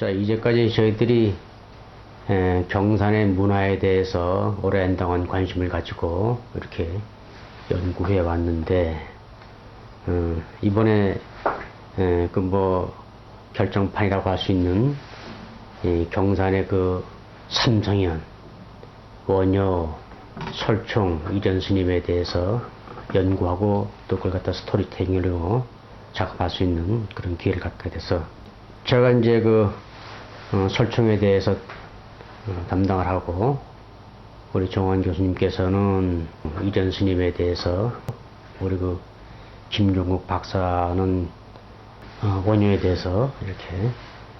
자, 이제까지 저희들이 경산의 문화에 대해서 오랜 동안 관심을 가지고 이렇게 연구해 왔는데, 이번에 그 뭐 결정판이라고 할 수 있는 이 경산의 그 삼성현, 원효, 설총, 이전 스님에 대해서 연구하고 또 그걸 갖다 스토리텔링으로 작업할 수 있는 그런 기회를 갖게 돼서, 제가 이제 그 설총에 대해서 담당을 하고, 우리 정원 교수님께서는 이전 스님에 대해서, 우리 그 김종국 박사는 원효에 대해서 이렇게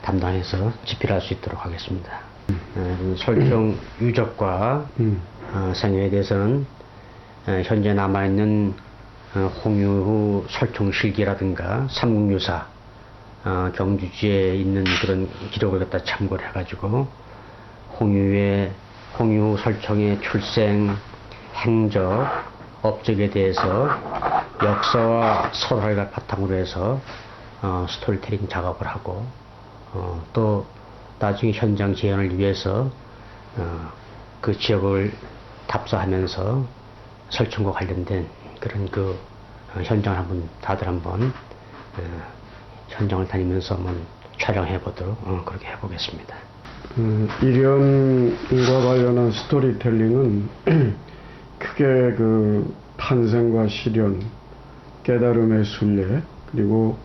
담당해서 집필할 수 있도록 하겠습니다. 설총 유적과 생애에 대해서는 현재 남아있는 홍유후 설총 실기라든가 삼국유사 경주지에 있는 그런 기록을 갖다 참고를 해가지고 홍유 설총의 출생, 행적, 업적에 대해서 역사와 설화를 바탕으로 해서 스토리텔링 작업을 하고, 또 나중에 현장 재현을 위해서 그 지역을 답사하면서 설총과 관련된 그런 그 현장을 다들 한번 현장을 다니면서 한번 촬영해 보도록 그렇게 해보겠습니다. 이련과 관련한 스토리텔링은 크게 그 탄생과 실현, 깨달음의 순례, 그리고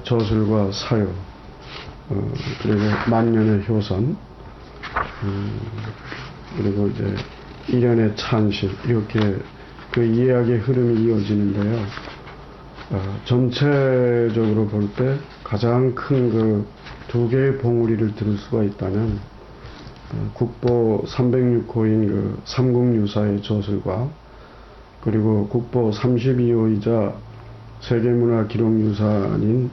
저술과 사유, 그리고 만년의 효선, 그리고 이제 일련의 찬실, 이렇게 그 이야기의 흐름이 이어지는데요. 전체적으로 볼 때 가장 큰 그 두 개의 봉우리를 들을 수가 있다면, 국보 306호인 그 삼국유사의 저술과, 그리고 국보 32호이자 세계문화기록유산인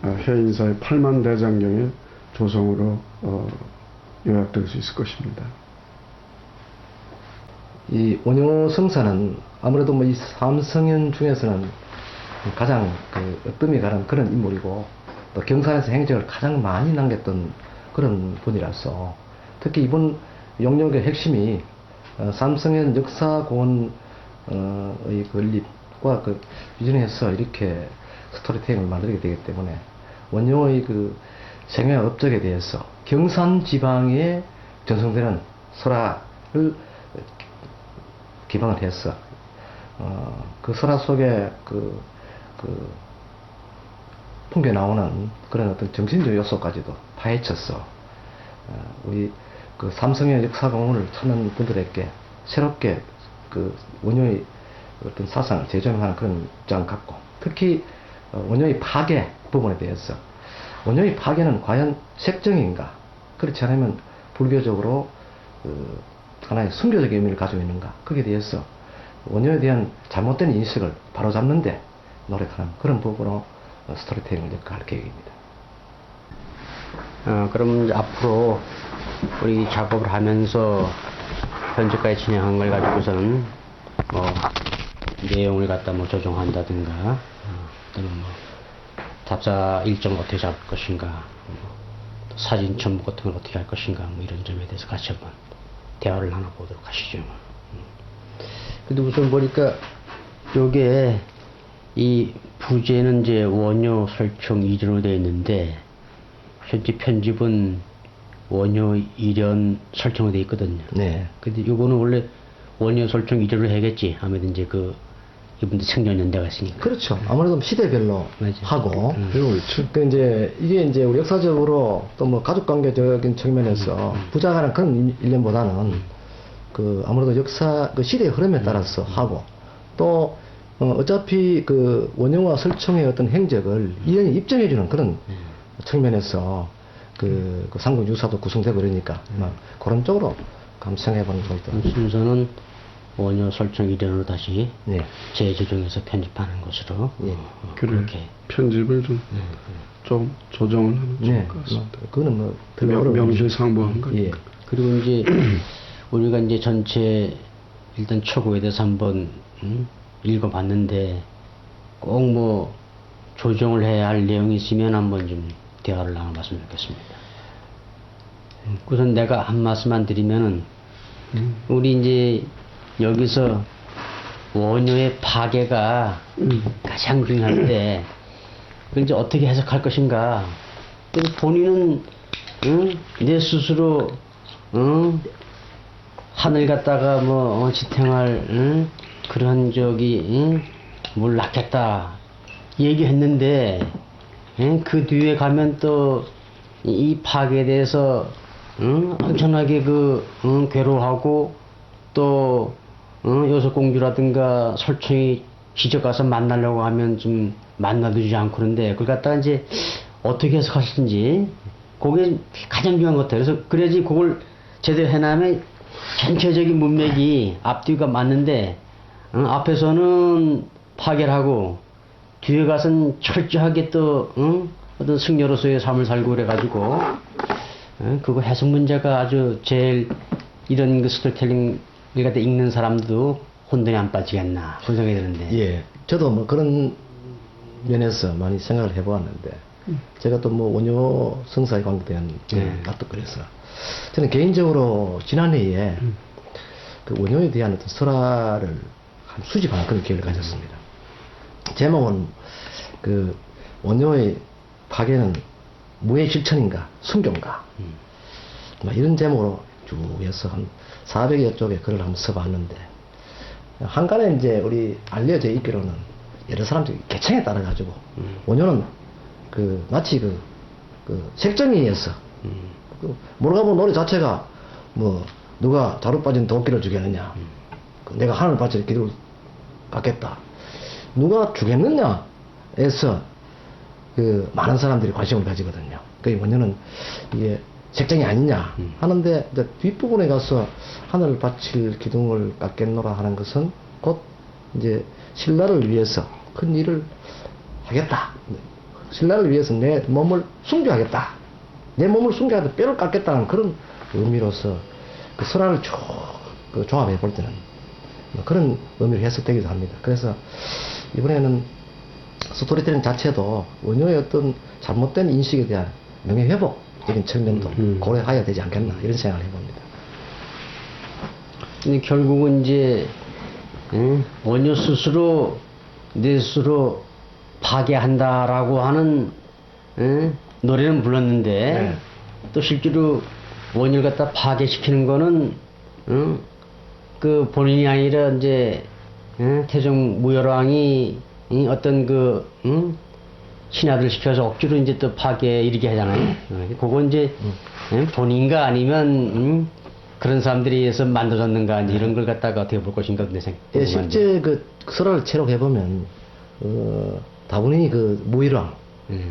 해인사의 8만대장경의 조성으로 요약될 수 있을 것입니다. 이 원효 성사는 아무래도 뭐 이 삼성현 중에서는 가장 그 으뜸이 가는 그런 인물이고, 또 경산에서 행적을 가장 많이 남겼던 그런 분이라서, 특히 이번 용역의 핵심이 삼성현 역사공원의 건립과 그 유전해서 이렇게 스토리텔링을 만들게 되기 때문에, 원효의 그 생애 업적에 대해서 경산 지방에 전송되는 설화를 기반을 해서 그 설화 속에 풍겨 나오는 그런 어떤 정신적 요소까지도 파헤쳐서 우리 그 삼성현 역사공원을 찾는 분들에게 새롭게 그 원효의 어떤 사상을 재조명하는 그런 입장을 갖고, 특히 원효의 파괴 부분에 대해서, 원효의 파괴는 과연 색정인가, 그렇지 않으면 불교적으로 하나의 순교적 의미를 가지고 있는가, 거기에 대해서 원효에 대한 잘못된 인식을 바로잡는데 노력하는 그런 부분으로 스토리텔링을 역할할 계획입니다. 그럼 앞으로 우리 작업을 하면서 현재까지 진행한 걸 가지고서는 뭐 내용을 갖다 뭐 조정한다든가, 또는 뭐 답사 일정을 어떻게 잡을 것인가, 또 사진 첨부 같은 걸 어떻게 할 것인가, 뭐 이런 점에 대해서 같이 한번 대화를 나눠보도록 하시죠. 근데 우선 보니까 요게 이 부제는 이제 원효, 설총, 이전으로 되어 있는데, 현재 편집은 원효, 이련, 설총으로 되어 있거든요. 네. 근데 요거는 원래 원효, 설총, 이전으로 해야겠지. 아무래도 이제 그 이분들 생존연대가 있으니까. 그렇죠. 아무래도 시대별로 맞아. 하고, 그 이제 이게 이제 우리 역사적으로 또 뭐 가족관계적인 측면에서 부작하는 그런 일련보다는 그 아무래도 역사 그 시대의 흐름에 따라서 하고, 또 어차피 그 원효와 설총의 어떤 행적을 이연히 입증해주는 그런 측면에서 그 삼국 유사도 구성되고 그러니까 그런 쪽으로 감상해보는 것도. 순서는 원효, 설총, 이련으로 다시 네. 재조정해서 편집하는 것으로. 그렇게 편집을 좀 조정을 하면 좋을 것 같습니다. 그거는 뭐 명실상부한 거니까. 예. 그리고 이제 우리가 이제 전체 일단 초고에 대해서 한번 읽어봤는데, 꼭 뭐 조정을 해야 할 내용이 있으면 한번 좀 대화를 나눠봤으면 좋겠습니다. 우선 내가 한 말씀만 드리면은 우리 이제 여기서 원효의 파괴가 가장 중요한데 그걸 이제 어떻게 해석할 것인가. 그래서 본인은 내 스스로 하늘 갔다가 뭐 지탱할 그런 뭘 낳겠다 얘기했는데 그 뒤에 가면 또 이 파괴에 대해서 엄청나게 괴로워하고 또 요소공주라든가 설총이 기적 가서 만나려고 하면 좀 만나주지 않고 그런데 그걸 갖다가 이제 어떻게 해석하시는지 그게 가장 중요한 것 같아요. 그래서 그래야지 그걸 제대로 해나면 전체적인 문맥이 앞뒤가 맞는데 앞에서는 파괴를 하고 뒤에 가서는 철저하게 또 어떤 승려로서의 삶을 살고 그래가지고 그거 해석 문제가 아주 제일 이런 그 스토리텔링을 갖다 읽는 사람도 혼돈이 안 빠지겠나 그런 생각이 드는데. 예, 저도 뭐 그런 면에서 많이 생각을 해보았는데 제가 또 뭐 원효 성사에 관계된 맛도 그래서 저는 개인적으로 지난해에 그 원효에 대한 어떤 설화를 한 수집하는 그런 기회를 가졌습니다. 제목은 그 원효의 파괴는 무의 실천인가 순교인가 이런 제목으로 쭉 해서 한 400여 쪽의 글을 한번 써봤는데 한간에 이제 우리 알려져 있기로는 여러 사람들이 개청에 따라 가지고 원효는 마치 그 색정이었어. 모르가본 노래 자체가 뭐 누가 자루 빠진 도끼를 주겠느냐, 내가 하늘 바쳐 기도를 깎겠다, 누가 주겠느냐에서 많은 사람들이 관심을 가지거든요. 그 원효는 이게 색정이 아니냐 하는데 이제 뒷부분에 가서 하늘을 바칠 기둥을 깎겠노라 하는 것은 곧 이제 신라를 위해서 큰 일을 하겠다. 신라를 위해서 내 몸을 순교하겠다. 내 몸을 순교하다 뼈를 깎겠다는 그런 의미로서 그 설화를 쭉 종합해 볼 때는 그런 의미로 해석되기도 합니다. 그래서 이번에는 스토리텔링 자체도 원효의 어떤 잘못된 인식에 대한 명예회복적인 측면도 고려해야 되지 않겠나 이런 생각을 해봅니다. 근데 결국은 이제 원효 스스로 내 스스로 파괴한다라고 하는 노래는 불렀는데 또 실제로 원효를 갖다 파괴시키는 거는 그 본인이 아니라 이제 태종 무열왕이 어떤 신하들 시켜서 억지로 이제 또 파괴 이렇게 하잖아요. 그건 이제 본인가 아니면 그런 사람들에 의해서 만들어졌는가 이제 이런 걸 갖다가 어떻게 볼 것인가 근데 예, 실제 그 설화를 체록해 보면 다분히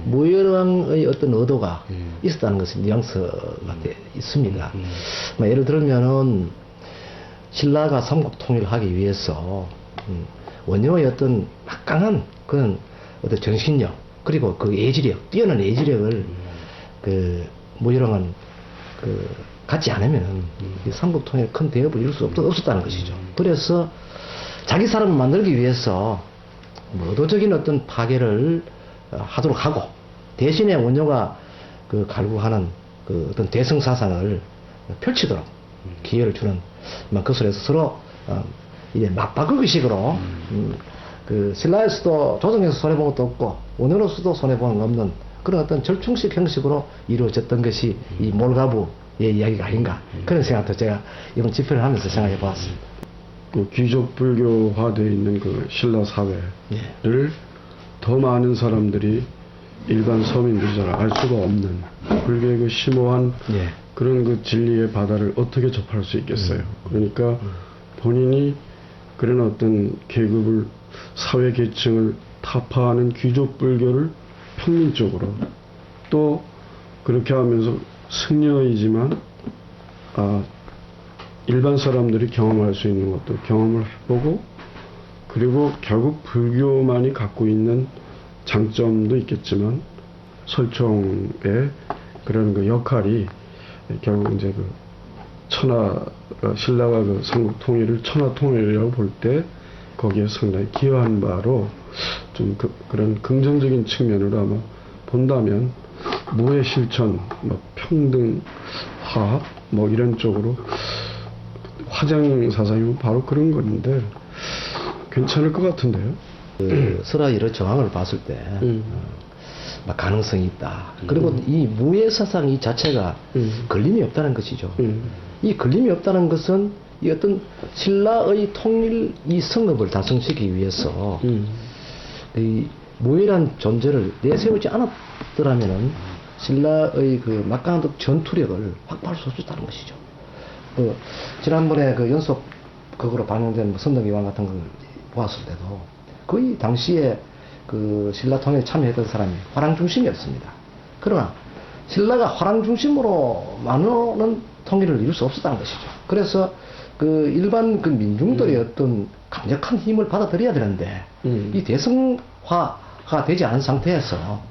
무열왕의 어떤 의도가 있었다는 것이 뉘앙스가 있습니다. 예를 들면은 신라가 삼국 통일을 하기 위해서 원효의 어떤 막강한 그런 어떤 정신력 그리고 그 예지력, 뛰어난 예지력을 무열왕은 갖지 않으면 삼국 통일 큰 대업을 이룰 수 없었다는 것이죠. 그래서 자기 사람을 만들기 위해서 의도적인 어떤 파괴를 하도록 하고 대신에 원효가 갈구하는 어떤 대승사상을 펼치도록 기회를 주는 그것에서 서로 이제 맞바꾸기식으로 신라에서도 조정에서 손해본 것도 없고 원효로서도 손해본 건 없는 그런 어떤 절충식 형식으로 이루어졌던 것이 이 몰가부의 이야기가 아닌가 그런 생각도 제가 이번 집회를 하면서 생각해 보았습니다. 귀족불교화되어 있는 신라 사회를 더 많은 사람들이 일반 서민들이 잘 알 수가 없는 불교의 심오한 그런 진리의 바다를 어떻게 접할 수 있겠어요. 그러니까 본인이 그런 어떤 계급을 사회 계층을 타파하는 귀족불교를 평민적으로 또 그렇게 하면서 승려이지만 일반 사람들이 경험할 수 있는 것도 경험을 해보고 그리고 결국 불교만이 갖고 있는 장점도 있겠지만 설총의 그런 역할이 결국 이제 신라가 삼국 통일을 천하 통일이라고 볼 때 거기에 상당히 기여한 바로 좀 그런 긍정적인 측면으로 아마 본다면 무의 실천, 평등, 화합 뭐 이런 쪽으로 화정 사상이면 바로 그런 건데 괜찮을 것 같은데요. 그 설화 여러 정황을 봤을 때 막 가능성이 있다. 그리고 이 무예 사상 이 자체가 걸림이 없다는 것이죠. 이 걸림이 없다는 것은 이 어떤 신라의 통일 이 성업을 달성시키기 위해서 이 무예란 존재를 내세우지 않았더라면은 신라의 그 막강한 전투력을 확보할 수 없었다는 것이죠. 지난번에 그 연속 극으로 방영된 뭐 선덕여왕 같은 걸 보았을 때도 거의 당시에 그 신라 통일에 참여했던 사람이 화랑 중심이었습니다. 그러나 신라가 화랑 중심으로만은 통일을 이룰 수 없었다는 것이죠. 그래서 그 일반 그 민중들의 어떤 강력한 힘을 받아들여야 되는데 이 대승화가 되지 않은 상태에서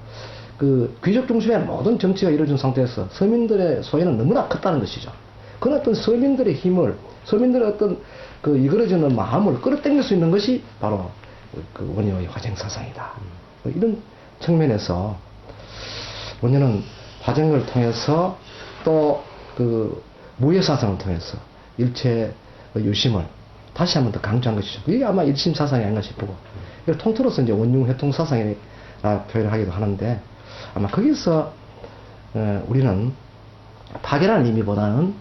그 귀족 중심의 모든 정치가 이루어진 상태에서 서민들의 소외는 너무나 컸다는 것이죠. 그런 어떤 서민들의 힘을, 서민들의 어떤 그 이끌어지는 마음을 끌어당길 수 있는 것이 바로 그 원효의 화정 사상이다. 이런 측면에서 원효는 화정을 통해서 또 그 무예 사상을 통해서 일체의 유심을 다시 한번 더 강조한 것이죠. 이게 아마 일심 사상이 아닌가 싶고, 이걸 통틀어서 이제 원융 회통 사상이라 표현을 하기도 하는데, 아마 거기서 우리는 파괴라는 의미보다는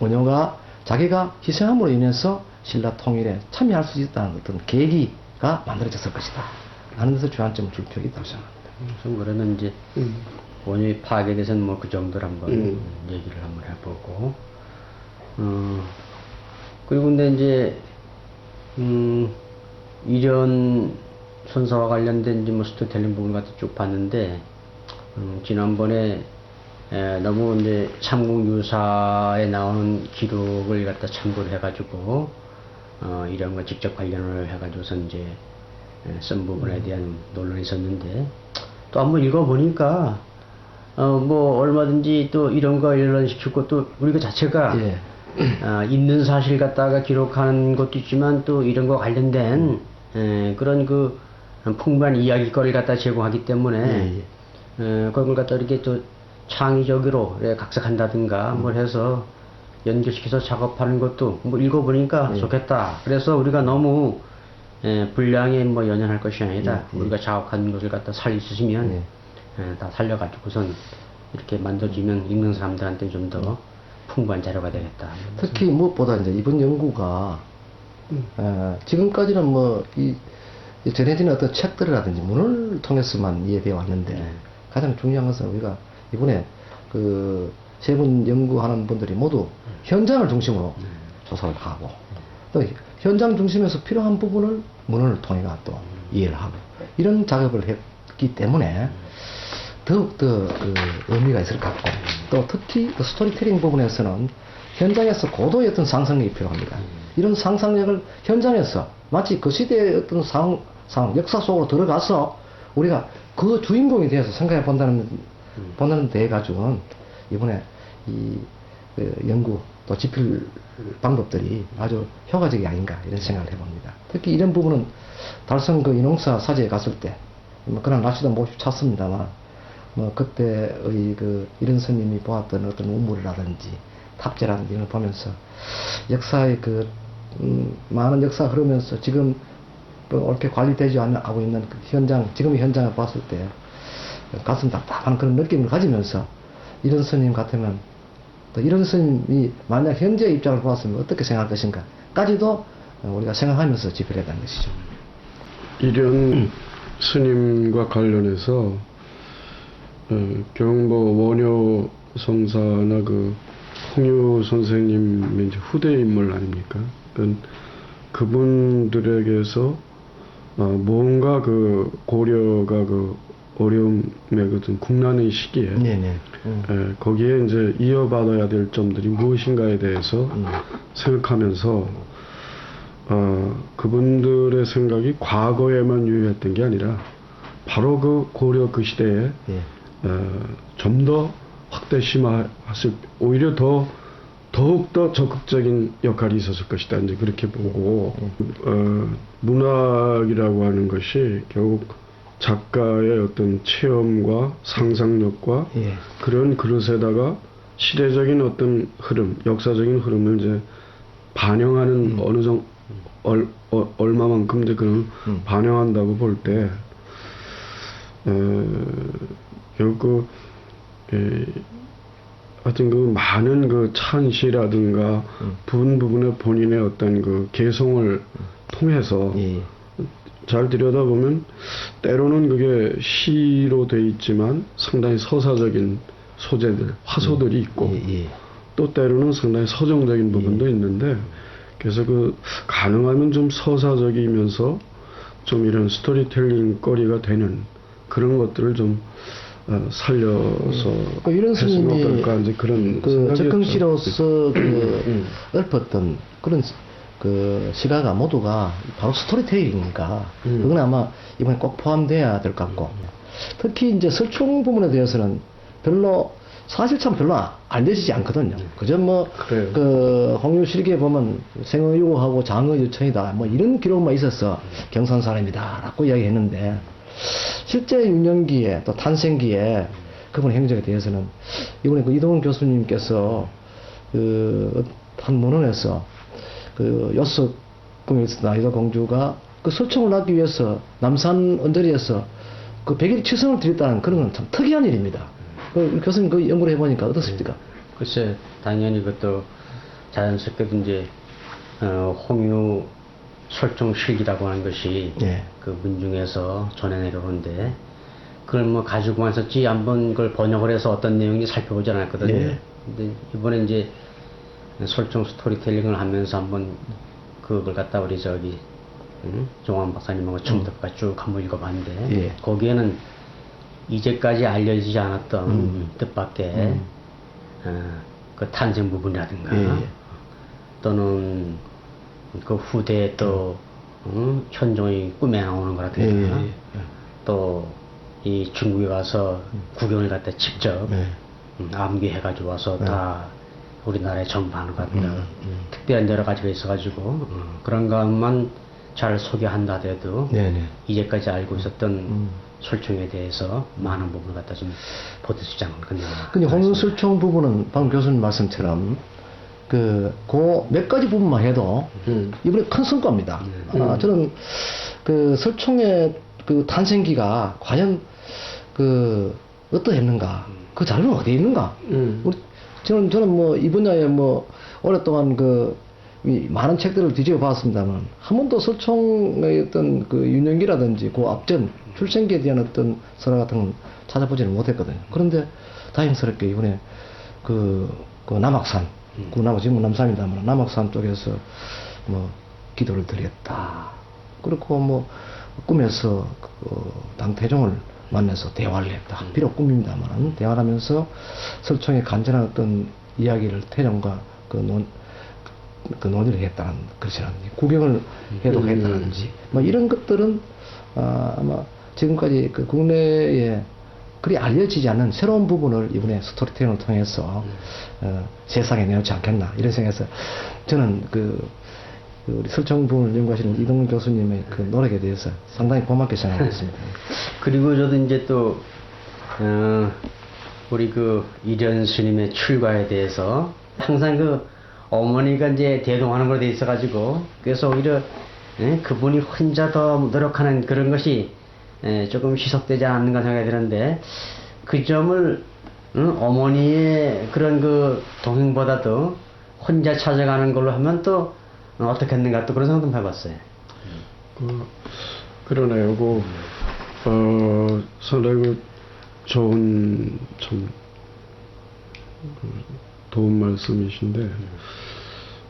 원효가 자기가 희생함으로 인해서 신라 통일에 참여할 수 있다는 어떤 계기가 만들어졌을 것이다 하는 데서 주안점을 줄 필요가 있다고 생각합니다. 우선 그러면 이제 원효의 파악에 대해서는 뭐 그 정도로 한번 얘기를 한번 해보고, 그리고 근데 이제 이런 선사와 관련된 이제 뭐 스토리텔링 부분 같은 쭉 봤는데, 지난번에 너무 이제 삼국유사에 나오는 기록을 갖다 참고를 해가지고 이런 거 직접 관련을 해가지고서 이제 쓴 부분에 대한 논란이 있었는데, 또 한번 읽어보니까 뭐 얼마든지 또 이런 거 일반시키고 또 우리가 자체가 예. 있는 사실 갖다가 기록하는 것도 있지만 또 이런 거 관련된 그런 그 풍부한 이야기거리를 갖다 제공하기 때문에 그걸 갖다 이렇게 또 창의적으로 각색한다든가 뭘 해서 연결시켜서 작업하는 것도 뭐 읽어보니까 좋겠다. 그래서 우리가 너무 분량에 뭐 연연할 것이 아니다. 우리가 작업하는 것을 갖다 살릴 수 있으면 다 살려가지고선 이렇게 만들어지면 읽는 사람들한테 좀 더 풍부한 자료가 되겠다. 특히 무엇보다 이제 이번 연구가 지금까지는 뭐 이 전해지는 어떤 책들이라든지 문을 통해서만 이해되어 왔는데, 가장 중요한 것은 우리가 이번에 그 세 분 연구하는 분들이 모두 현장을 중심으로 조사를 하고, 또 현장 중심에서 필요한 부분을 문헌을 통해 또 이해를 하고, 이런 작업을 했기 때문에 더욱더 그 의미가 있을 것 같고, 또 특히 그 스토리텔링 부분에서는 현장에서 고도의 어떤 상상력이 필요합니다. 이런 상상력을 현장에서 마치 그 시대의 어떤 상황, 역사 속으로 들어가서 우리가 그 주인공이 되어서 생각해 본다는 데 가지고는 이번에 그 연구 또 집필 방법들이 아주 효과적이 아닌가 이런 생각을 해봅니다. 특히 이런 부분은 달성 그 인홍사 사제에 갔을 때, 뭐 그런 날씨도 못 찾습니다만, 뭐 그때의 그 이런 스님이 보았던 어떤 우물이라든지 탑재라든지 이런 걸 보면서 역사의 그 많은 역사가 흐르면서 지금 또 옳게 관리되지 않고 있는 그 현장, 지금의 현장을 봤을 때 가슴 답답한 그런 느낌을 가지면서 이런 스님 같으면, 또 이런 스님이 만약 현재의 입장을 보았으면 어떻게 생각할 것인가까지도 우리가 생각하면서 집필해야 하는 것이죠. 이런 스님과 관련해서 경보 원효 성사나 그 홍유 선생님의 이제 후대 인물 아닙니까? 그분들에게서 뭔가 그 고려가 그 어려움의 어떤 국난의 시기에 거기에 이제 이어받아야 될 점들이 무엇인가에 대해서 생각하면서 그분들의 생각이 과거에만 유효했던 게 아니라 바로 그 고려 그 시대에 좀 더 확대 심화했을, 오히려 더욱더 적극적인 역할이 있었을 것이다. 이제 그렇게 보고, 문학이라고 하는 것이 결국 작가의 어떤 체험과 상상력과 그런 그릇에다가 시대적인 어떤 흐름, 역사적인 흐름을 이제 반영하는 어느 정도 얼마만큼 이제 그런 반영한다고 볼 때, 결국 하여튼 그 많은 그 찬시라든가 부분에 본인의 어떤 그 개성을 통해서 예. 잘 들여다보면 때로는 그게 시로 돼 있지만 상당히 서사적인 소재들, 화소들이 있고 예. 또 때로는 상당히 서정적인 부분도 있는데, 그래서 그 가능하면 좀 서사적이면서 좀 이런 스토리텔링 거리가 되는 그런 것들을 좀 살려서 이런 했으면 스님이 어떨까 이제 그런 그 생각이었죠. 적흥시로서 그 읊었던 그런 그 시가가 모두가 바로 스토리텔링이니까 그건 아마 이번에 꼭 포함돼야 될 것 같고, 특히 이제 설총 부분에 대해서는 사실 참 별로 알려지지 않거든요. 그저 뭐 그래요. 그 홍유실기에 보면 생의유고하고 장의유천이다 뭐 이런 기록만 있어서 경산 사람이다라고 이야기했는데, 실제 유년기에 또 탄생기에 그분 행적에 대해서는 이번에 그 이동훈 교수님께서 그 한 문헌에서 그 여섯궁에 있었던 아이가 공주가 그 설총을 낳기 위해서 남산 언저리에서 그 100일 치성을 드렸다는 그런 건 참 특이한 일입니다. 그 교수님 그 연구를 해보니까 어떻습니까? 글쎄, 당연히 그것도 자연스럽게 이제 홍유 설종 실기라고 하는 것이 예. 그 문중에서 전해내려오는데, 그걸 뭐 가지고 왔었지 한번 그걸 번역을 해서 어떤 내용인지 살펴보지 않았거든요. 예. 근데 이번에 이제 설종 스토리텔링을 하면서 한번 그걸 갖다 우리 종환 박사님하고 처음부터 쭉 한번 읽어봤는데, 예. 거기에는 이제까지 알려지지 않았던 뜻밖의 그 탄생 부분이라든가 예. 또는 그 후대에 또 현종이 꿈에 나오는 거라든가 예. 또 이 중국에 가서 구경을 갖다 직접 네. 암기해가지고 와서 다 우리나라에 전파하는 거라든가 특별한 여러 가지가 있어가지고 그런 것만 잘 소개한다 하더라도 네네. 이제까지 알고 있었던 설총에 대해서 많은 부분을 갖다 좀 보실 수 있지 않겠냐. 근데 홍윤설총 부분은 방금 교수님 말씀처럼 몇 가지 부분만 해도 이번에 큰 성과입니다. 저는 그 설총의 그 탄생기가 과연 어떠했는가, 그 자료는 어디에 있는가. 저는 뭐 이 분야에 뭐 오랫동안 이 많은 책들을 뒤집어 봤습니다만 한 번도 설총의 어떤 그 유년기라든지 그 앞전 출생기에 대한 어떤 설화 같은 건 찾아보지는 못했거든요. 그런데 다행스럽게 이번에 그 남악산, 지금 남산입니다만 남악산 쪽에서 뭐 기도를 드렸다. 그리고 뭐 꿈에서 당태종을 만나서 대화를 했다. 비록 꿈입니다만 대화를 하면서 설총의 간절한 어떤 이야기를 태종과 논의를 했다는 것이라든지 구경을 해도 했다든지 뭐 이런 것들은 아마 지금까지 그 국내에 그리 알려지지 않는 새로운 부분을 이번에 스토리텔링을 통해서 세상에 내놓지 않겠나 이런 생각에서 저는 우리 설총 부분을 연구하시는 이동훈 교수님의 그 노력에 대해서 상당히 고맙게 생각하고 있습니다. 그리고 저도 이제 또 우리 이련 스님의 출가에 대해서 항상 어머니가 이제 대동하는 걸로 돼 있어가지고, 그래서 오히려 그분이 혼자 더 노력하는 그런 것이 조금 희석되지 않는가 생각이 드는데, 그 점을 어머니의 그런 동행보다도 혼자 찾아가는 걸로 하면 또 어떻겠는가 또 그런 생각도 좀 해봤어요. 그러네요. 상당히 좋은 참 도움 말씀이신데,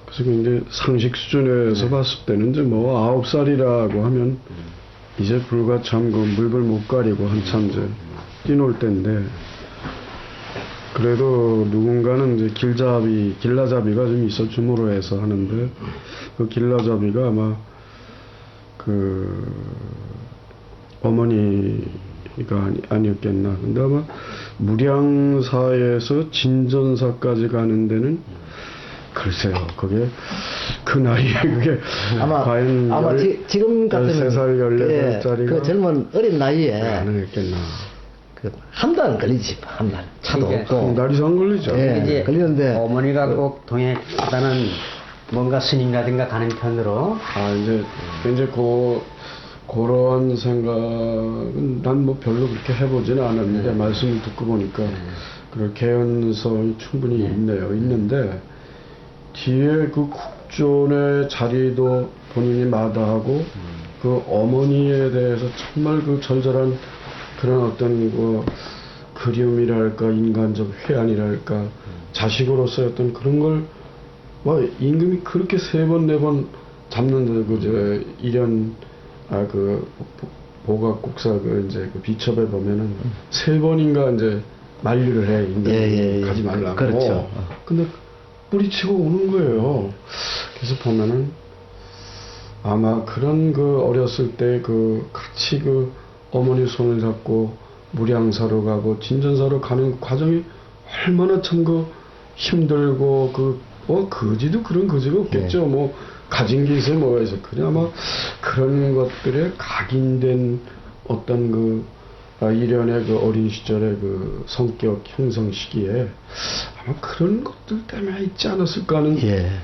그래서 이제 상식 수준에서 봤을 때는 이제 뭐 9살이라고 하면 이제 불과 참 물불 못 가리고 한참 이제 뛰놀 때인데, 그래도 누군가는 이제 길라잡이가 좀 있어 줌으로 해서 하는데, 그 길라잡이가 아마 어머니가 아니었겠나. 근데 아마 무량사에서 진전사까지 가는 데는 글쎄요, 그게 그 나이에 그게 아마 과연 지금 같으면 13살, 14살짜리가 그 젊은 어린 나이에 가능했겠나. 그 한 달 걸리지, 한 달. 차도 그러니까 없고. 한 달 이상 걸리죠. 예. 이제 걸리는데 어머니가 꼭 동행하다는 뭔가 스님이라든가 가는 편으로 아, 이제 그런 생각은 난 뭐 별로 그렇게 해보지는 않았는데 말씀을 듣고 보니까 그런 개연성이 충분히 있는데 뒤에 그 국존의 자리도 본인이 마다하고 그 어머니에 대해서 정말 그 절절한 그런 어떤 그 그리움이랄까 인간적 회한이랄까 자식으로서의 어떤 그런 걸 뭐 임금이 그렇게 3번 4번 잡는데 그저 일련 그 보각국사 그 이제 그 비첩에 보면은 3번인가 이제 만류를 해 임금이 가지 말라고. 그렇죠. 근데 뿌리치고 오는 거예요. 그래서 보면은 아마 그런 그 어렸을 때 그 같이 그 어머니 손을 잡고 무량사로 가고 진전사로 가는 과정이 얼마나 참 그 힘들고 거지도 그런 거지가 없겠죠. 뭐 가진 게 있어야 뭐가 있어. 그냥 아마 그런 것들에 각인된 어떤 그 일련의 그 어린 시절의 그 성격 형성 시기에 아마 그런 것들 때문에 있지 않았을까 하는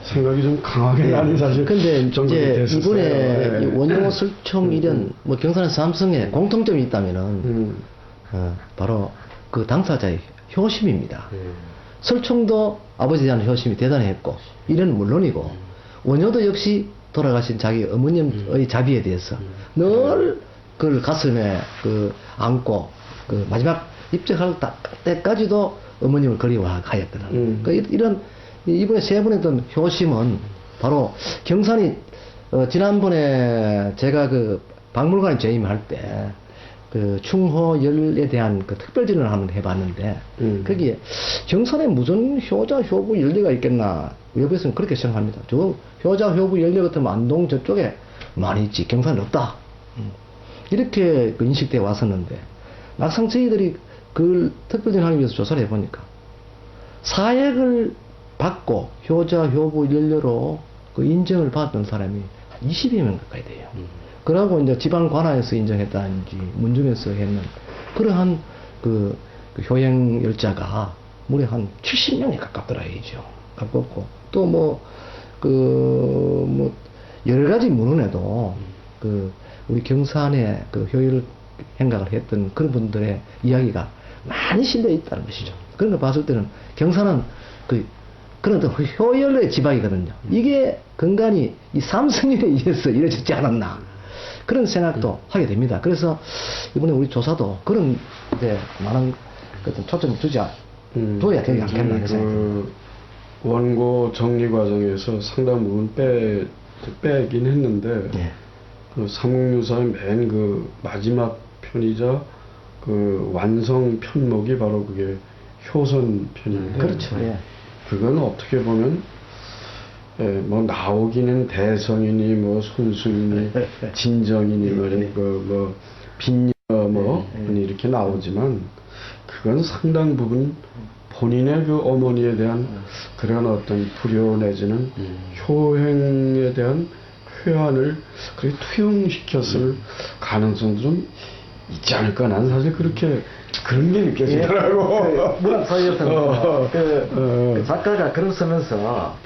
생각이 좀 강하게 나는 사실. 근데 이제 이번에 예. 원효 설총 일련 뭐 경산의 삼성에 공통점이 있다면은 바로 그 당사자의 효심입니다. 설총도 아버지에 대한 효심이 대단했고 일련은 물론이고 원효도 역시 돌아가신 자기 어머님의 자비에 대해서 늘 그걸 가슴에 그 안고 그 마지막 입적할 때까지도 어머님을 그리워하였더라. 이런 이번에 3번 했던 효심은 바로 경산이 지난번에 제가 그 박물관에 재임할 때 그 충호열에 대한 그 특별전을 한번 해봤는데 거기에 경산에 무슨 효자 효부 연례가 있겠나 외부에서는 그렇게 생각합니다. 저 효자 효부 연례 같으면 안동 저쪽에 많이 있지 경산에 없다. 이렇게 그 인식돼 왔었는데 막상 저희들이 그걸 특별전 하기 위해서 조사를 해보니까 사액을 받고 효자 효부 연례로 그 인정을 받은 사람이 20여 명 가까이 돼요. 그러고 이제 지방 관아에서 인정했다든지 문중에서 했는 그러한 그 효행 열자가 무려 한 70명에 가깝더라 이죠. 가깝고 또 뭐 여러 가지 문헌에도 우리 경산의 그 효율 행각을 했던 그런 분들의 이야기가 많이 실려 있다는 것이죠. 그런 걸 봤을 때는 경산은 그런 효열의 지방이거든요. 이게 근간이 이 삼성일에 의해서 이루어지지 않았나. 그런 생각도 하게 됩니다. 그래서 이번에 우리 조사도 그런 데 많은 초점을 둬야 되지 않겠나 해서. 원고 정리 과정에서 상당 부분 빼긴 했는데 그 삼국유사의 맨 그 마지막 편이자 그 완성 편목이 바로 그게 효선 편인데 그렇죠. 그건 어떻게 보면 뭐 나오기는 대성이니 뭐 손수이니 진정이니 뭐 빈녀 뭐 이렇게 나오지만 그건 상당 부분 본인의 그 어머니에 대한 그런 어떤 불효 내지는 효행에 대한 회한을 그렇게 투영시켰을 가능성도 좀 있지 않을까. 나는 사실 그렇게 그런 게 느껴지더라고. 문학사회였던 그 작가가 글을 쓰면서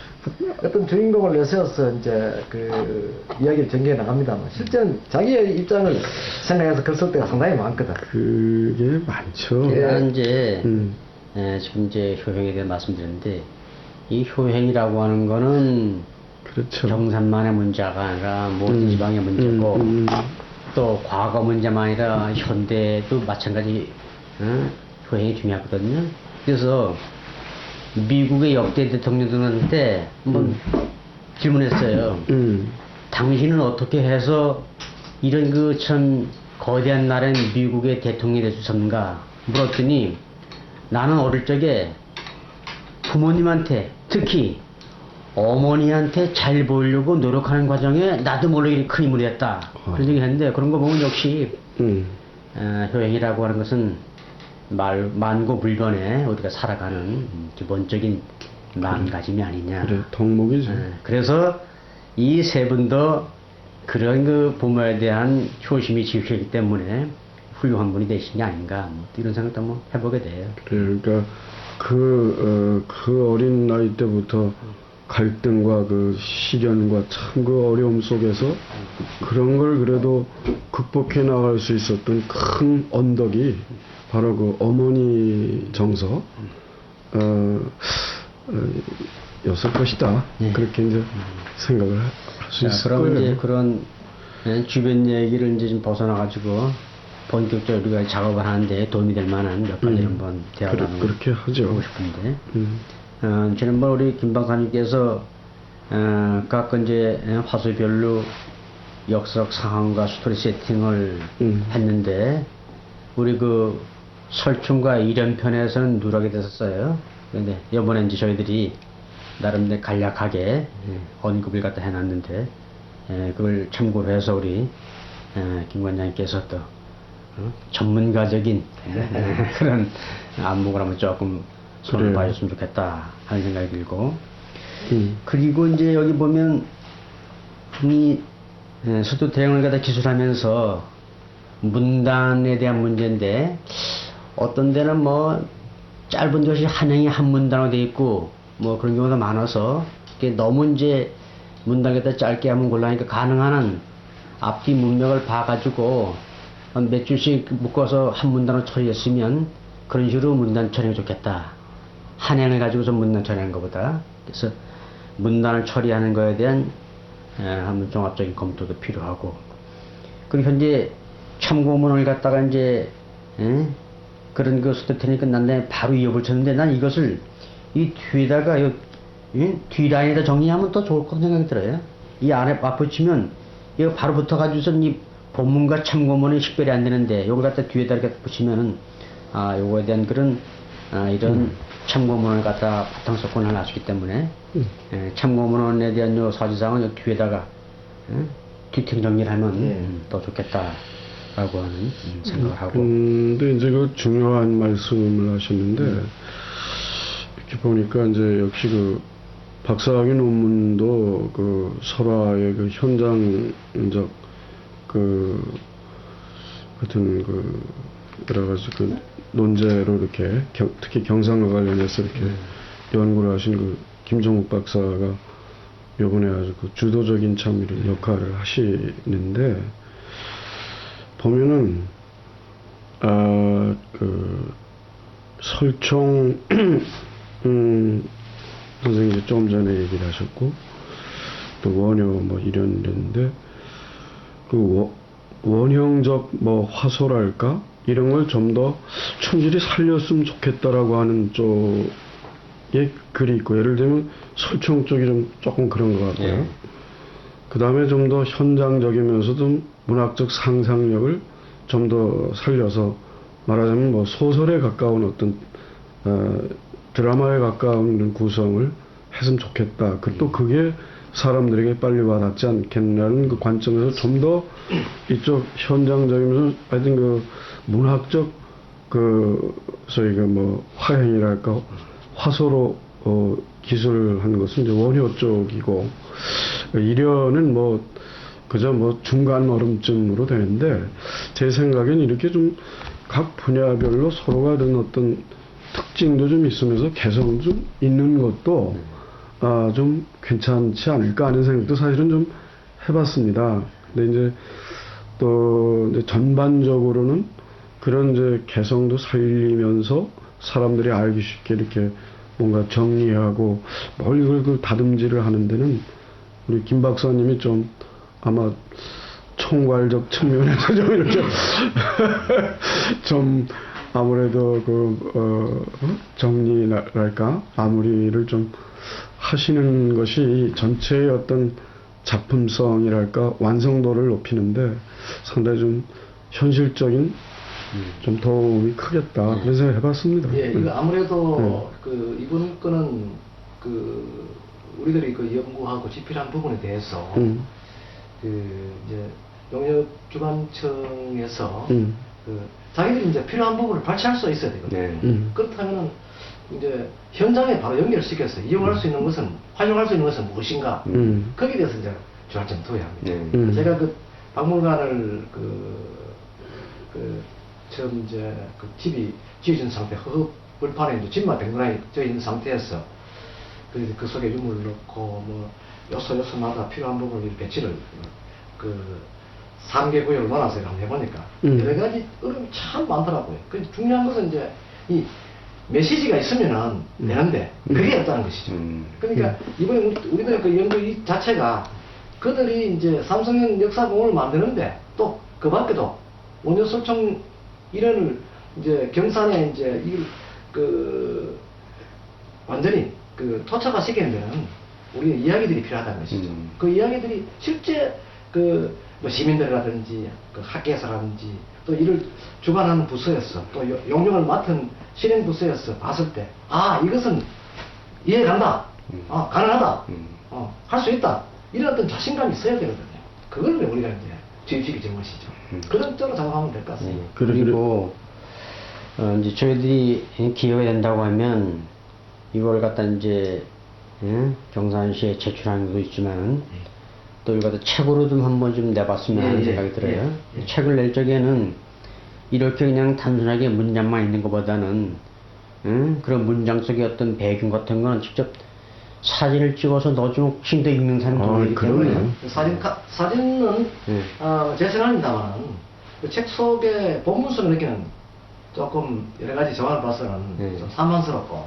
어떤 주인공을 내세워서 이제 그 이야기를 전개해 나갑니다만 실제는 자기의 입장을 생각해서 글 쓸 때가 상당히 많거든. 그게 많죠. 제가 이제 지금 이제 효행에 대해 말씀드렸는데 이 효행이라고 하는 거는 그렇죠. 경산만의 문제가 아니라 모든 지방의 문제고 또 과거 문제만 아니라 현대도 마찬가지 효행이 중요하거든요. 그래서 미국의 역대 대통령들한테 한번 질문했어요. 당신은 어떻게 해서 이런 그 참 거대한 나라인 미국의 대통령이 될 수 있었는가 물었더니 나는 어릴 적에 부모님한테 특히 어머니한테 잘 보이려고 노력하는 과정에 나도 모르게 큰 힘을 했다. 그런 얘기 했는데 그런 거 보면 역시 효행이라고 하는 것은 만고불변에 우리가 살아가는 기본적인 마음가짐이 아니냐. 그래, 덕목이죠. 그래서 이 3분도 그런 그 부모에 대한 효심이 지켜있기 때문에 훌륭한 분이 되신 게 아닌가 뭐 이런 생각도 한번 해보게 돼요. 그러니까 그 어린 나이 때부터 갈등과 그 시련과 참 그 어려움 속에서 그런 걸 그래도 극복해 나갈 수 있었던 큰 언덕이 바로 그 어머니 정서 였을 것이다. 네. 그렇게 이제 생각을 할 수 자, 있을 그럼 거예요. 이제 그런 주변 얘기를 이제 좀 벗어나가지고 본격적으로 우리가 작업을 하는데 도움이 될 만한 몇 가지 한번 대화를 나누고 그렇게 하죠. 싶은데, 음. 지난번 우리 김 박사님께서 각 이제 화소별로 역사적 상황과 스토리 세팅을 했는데 우리 그 설충과 일연편에서는 누락이 됐었어요. 그런데 이번에 이제 저희들이 나름대로 간략하게 언급을 갖다 해놨는데 그걸 참고로 해서 우리 김 관장님께서 또 전문가적인 그런 안목을 한번 조금 손을 그래요. 봐줬으면 좋겠다 하는 생각이 들고 그리고 이제 여기 보면 이 수도 대형을 갖다 기술하면서 문단에 대한 문제인데 어떤 데는 뭐 짧은 것이 한행이 한 문단으로 되어 있고 뭐 그런 경우가 많아서 이게 너무 이제 문단을 갖다 짧게 하면 곤란하니까 가능한 한 앞뒤 문맥을 봐가지고 한 몇 줄씩 묶어서 한 문단으로 처리했으면 그런 식으로 문단 처리가 좋겠다. 한행을 가지고서 문단 처리하는 것보다. 그래서 문단을 처리하는 것에 대한 한번 종합적인 검토도 필요하고. 그리고 현재 참고문을 갖다가 이제 그런 그 스토리텔링이 끝난 다음에 바로 이어볼 쳤는데 난 이것을 이 뒤에다가 뒤 라인에다 정리하면 더 좋을 것 생각이 들어요. 이 안에 맞붙이면 이거 바로 붙어가지고서 이 본문과 참고문이 식별이 안 되는데 요걸 갖다 뒤에다 이렇게 붙이면은 요거에 대한 그런 이런 참고문을 갖다 바탕소권을 할 수 있기 때문에 참고문에 대한 요 사지상은 요 뒤에다가 뒤팅 정리를 하면 더 좋겠다라고 하는 생각을 하고. 근데 이제 그 중요한 말씀을 하셨는데 이렇게 보니까 이제 역시 그 박사학위 논문도 그 설화의 그 현장적 같은 여러 가지 논제로 이렇게 특히 경상과 관련해서 이렇게 연구를 하신 그 김종욱 박사가 요번에 아주 그 주도적인 참 이런 역할을 하시는데 보면은 설총 선생님이 조금 전에 얘기를 하셨고 또 원효 뭐 이랬는데 그 원형적 뭐 화소랄까 이런 걸 좀 더 충실히 살렸으면 좋겠다라고 하는 쪽에 글이 있고 예를 들면 설총 쪽이 좀 조금 그런 것 같고요. 그 다음에 좀 더 현장적이면서도 문학적 상상력을 좀 더 살려서 말하자면 뭐 소설에 가까운 어떤 드라마에 가까운 구성을 했으면 좋겠다. 또 그게 사람들에게 빨리 와닿지 않겠냐는 그 관점에서 좀 더 이쪽 현장적이면서 하여튼 그 문학적 소위 뭐 화행이랄까 화소로 기술하는 것은 이제 원효 쪽이고 일연은 뭐 그저 뭐 중간 얼음쯤으로 되는데 제 생각엔 이렇게 좀 각 분야별로 서로가 다른 어떤 특징도 좀 있으면서 개성 좀 있는 것도 좀 괜찮지 않을까 하는 생각도 사실은 좀 해봤습니다. 근데 이제 또 이제 전반적으로는 그런 이제 개성도 살리면서 사람들이 알기 쉽게 이렇게 뭔가 정리하고 뭘 이걸 다듬질을 하는 데는 우리 김 박사님이 좀 아마 총괄적 측면에서 좀 이렇게 좀 아무래도 정리랄까 마무리를 좀 하시는 것이 전체의 어떤 작품성이랄까 완성도를 높이는데 상당히 좀 현실적인 좀 도움이 크겠다 그런 생각 해봤습니다. 예, 이거 아무래도 이번 거는 우리들이 연구하고 집필한 부분에 대해서 이제 농협주관청에서 자기들이 이제 필요한 부분을 발췌할 수 있어야 되거든요. 그렇다면은 이제 현장에 바로 연결시켜서 이용할 수 있는 것은 활용할 수 있는 것은 무엇인가 거기에 대해서 이제 주안점 둬야 합니다. 제가 박물관을 처음 이제 그 집이 지어진 상태, 흙불판에 이제 집만 댕그라니 져 있는 상태에서 그 속에 유물을 넣고 뭐 요소마다 필요한 부분을 이렇게 배치를 그 3개 구역을 나눠서 한번 해보니까 여러 가지 어려움이 참 많더라고요. 그 중요한 것은 이제 이 메시지가 있으면은 되는데 그게 없다는 것이죠. 그러니까 이번에 우리들 그 연구 이 자체가 그들이 이제 삼성현 역사공원을 만드는데 또 그 밖에도 원효 설총 일원을 이제 경산에 이제 그 완전히 그 토착화 시키는 데는 우리의 이야기들이 필요하다는 것이죠. 그 이야기들이 실제 뭐 시민들이라든지 그 학계에서라든지 또 이를 주관하는 부서에서 또 용역을 맡은 실행 부서에서 봤을 때 이것은 이해간다, 가능하다, 할 수 있다 이런 어떤 자신감이 있어야 되거든요. 그걸 우리가 이제 주입시키는 것이죠. 그런 쪽으로 작업하면 될 것 같습니다. 그리고 이제 저희들이 기여가 된다고 하면 이걸 갖다 이제 경산시에 제출하는 것도 있지만 또 이걸 갖다 책으로 좀 한번 좀 내봤으면 하는 생각이 들어요. 책을 낼 적에는 이렇게 그냥 단순하게 문장만 있는 것보다는 그런 문장 속의 어떤 배경 같은 거는 직접 사진을 찍어서 넣어주면 훨씬 더 읽는 사람이 많기 때문에 사진은 제 생각입니다만 그 책 속에 본문서를 넣기는 조금 여러 가지 정황을 봐서는 좀 산만스럽고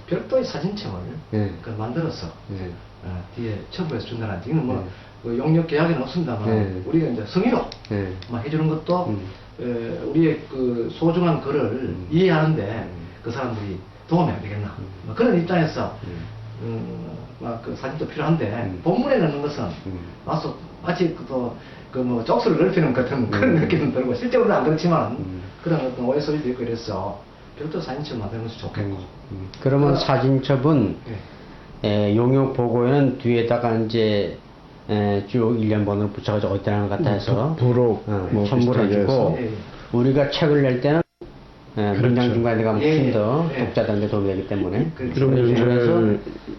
별도의 사진첩을 만들어서 뒤에 첨부해서 준다는 지금 뭐 그 용역 계약에는 없습니다만 우리가 이제 성의로 해주는 것도 우리의 그 소중한 글을 이해하는데 그 사람들이 도움이 안 되겠나 뭐 그런 입장에서 막 그 사진도 필요한데 본문에 넣는 것은 마치 뭐 쪽수를 넓히는 같은 그런 느낌은 들고 실제로는 안 그렇지만 그런 어떤 오해소리도 있고 이래서 별도 사진첩 만드는 것이 좋겠고 그러면 사진첩은 용역 보고에는 뒤에다가 이제 쭉 1년 번호를 붙여가지고 어디다 하는 것 같아 해서 부록 뭐 첨부를 해주고 우리가 책을 낼 때는 문장 중간에 가면 훨씬 더 독자들한테 도움이 되기 때문에 그래서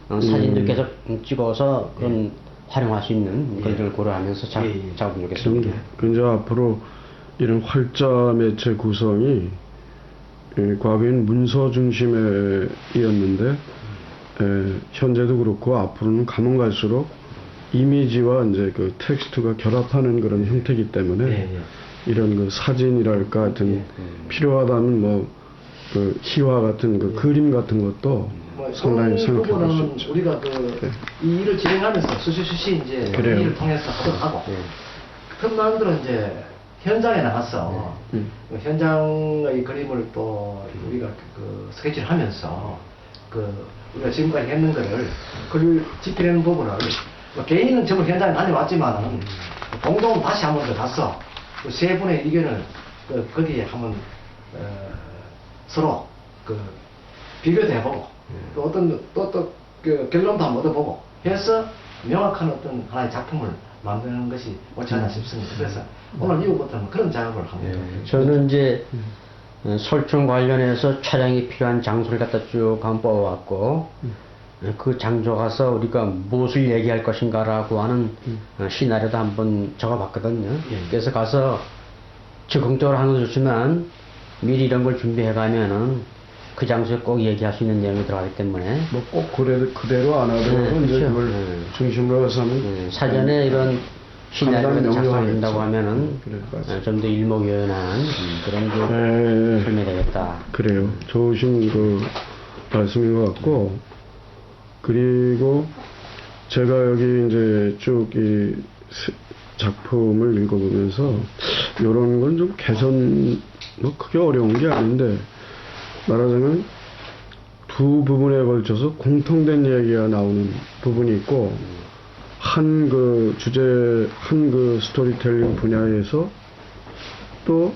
사진도 계속 찍어서 그런 활용할 수 있는 그런 점을 고려하면서 작업을 하겠습니다. 이제 앞으로 이런 활자 매체 구성이 과거에는 문서 중심이었는데 현재도 그렇고 앞으로는 가면 갈수록 이미지와 이제 그 텍스트가 결합하는 그런 형태이기 때문에 이런 그 사진이랄까 하여튼 필요하다면 뭐 그 희화 같은 그 그림 같은 것도 상당히 생각해 볼 수 있죠. 우리가 이 일을 진행하면서 수시수시 이제 이 일을 통해서 하도록 하고 큰 마음대로 이제 현장에 나가서 그 현장의 그림을 또 우리가 그 스케치를 하면서 우리가 지금까지 했는 거를 글 집히는 부분을 뭐 개인은 전부 현장에 다녀왔지만은 공동 다시 한 번 더 가서 그 세 분의 의견을 거기에 한번 서로 비교도 해보고 또 그 결론도 한번 얻어보고 해서 명확한 어떤 하나의 작품을 만드는 것이 옳지 않나 싶습니다. 그래서 오늘 이후부터는 그런 작업을 합니다. 저는 이제 설총 관련해서 촬영이 필요한 장소를 갖다 쭉 한번 뽑아왔고 그 장소 가서 우리가 무엇을 얘기할 것인가라고 하는 시나리오도 한번 적어봤거든요. 그래서 가서 적극적으로 하는 것도 좋지만 미리 이런 걸 준비해가면은 그 장소에 꼭 얘기할 수 있는 내용이 들어가기 때문에 뭐 꼭 그대로 안 하더라도 이제 그걸 중심으로 해서 하면 사전에 이런 시나리오를 작성해준다고 하면은 좀 더 일목요연한 그런 게 설명되겠다. 그래요. 좋으신 그 말씀인 것 같고 그리고 제가 여기 이제 쭉 이 작품을 읽어보면서 이런 건 좀 개선 뭐 크게 어려운 게 아닌데 말하자면 두 부분에 걸쳐서 공통된 얘기가 나오는 부분이 있고 한 그 주제 한 그 스토리텔링 분야에서 또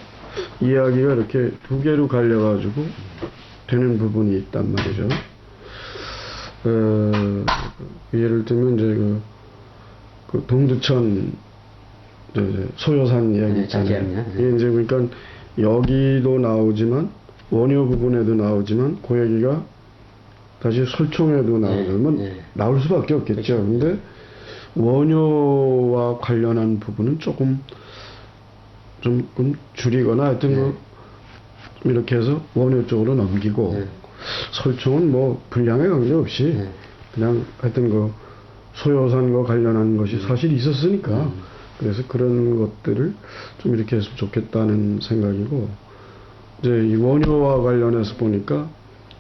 이야기가 이렇게 두 개로 갈려가지고 되는 부분이 있단 말이죠. 예를 들면 이제 그 동두천 소요산 이야기 있잖아요. 이게 이제 그러니까 여기도 나오지만 원효 부분에도 나오지만 그 얘기가 다시 설총에도 나오면 나올 수밖에 없겠죠. 근데 원효와 관련한 부분은 조금 줄이거나 하여튼 이렇게 해서 원효 쪽으로 넘기고 네. 설총은 뭐 분량에 관계없이 네. 그냥 하여튼 그 소요산과 관련한 것이 사실 있었으니까 그래서 그런 것들을 좀 이렇게 했으면 좋겠다는 생각이고 이제 이 원효와 관련해서 보니까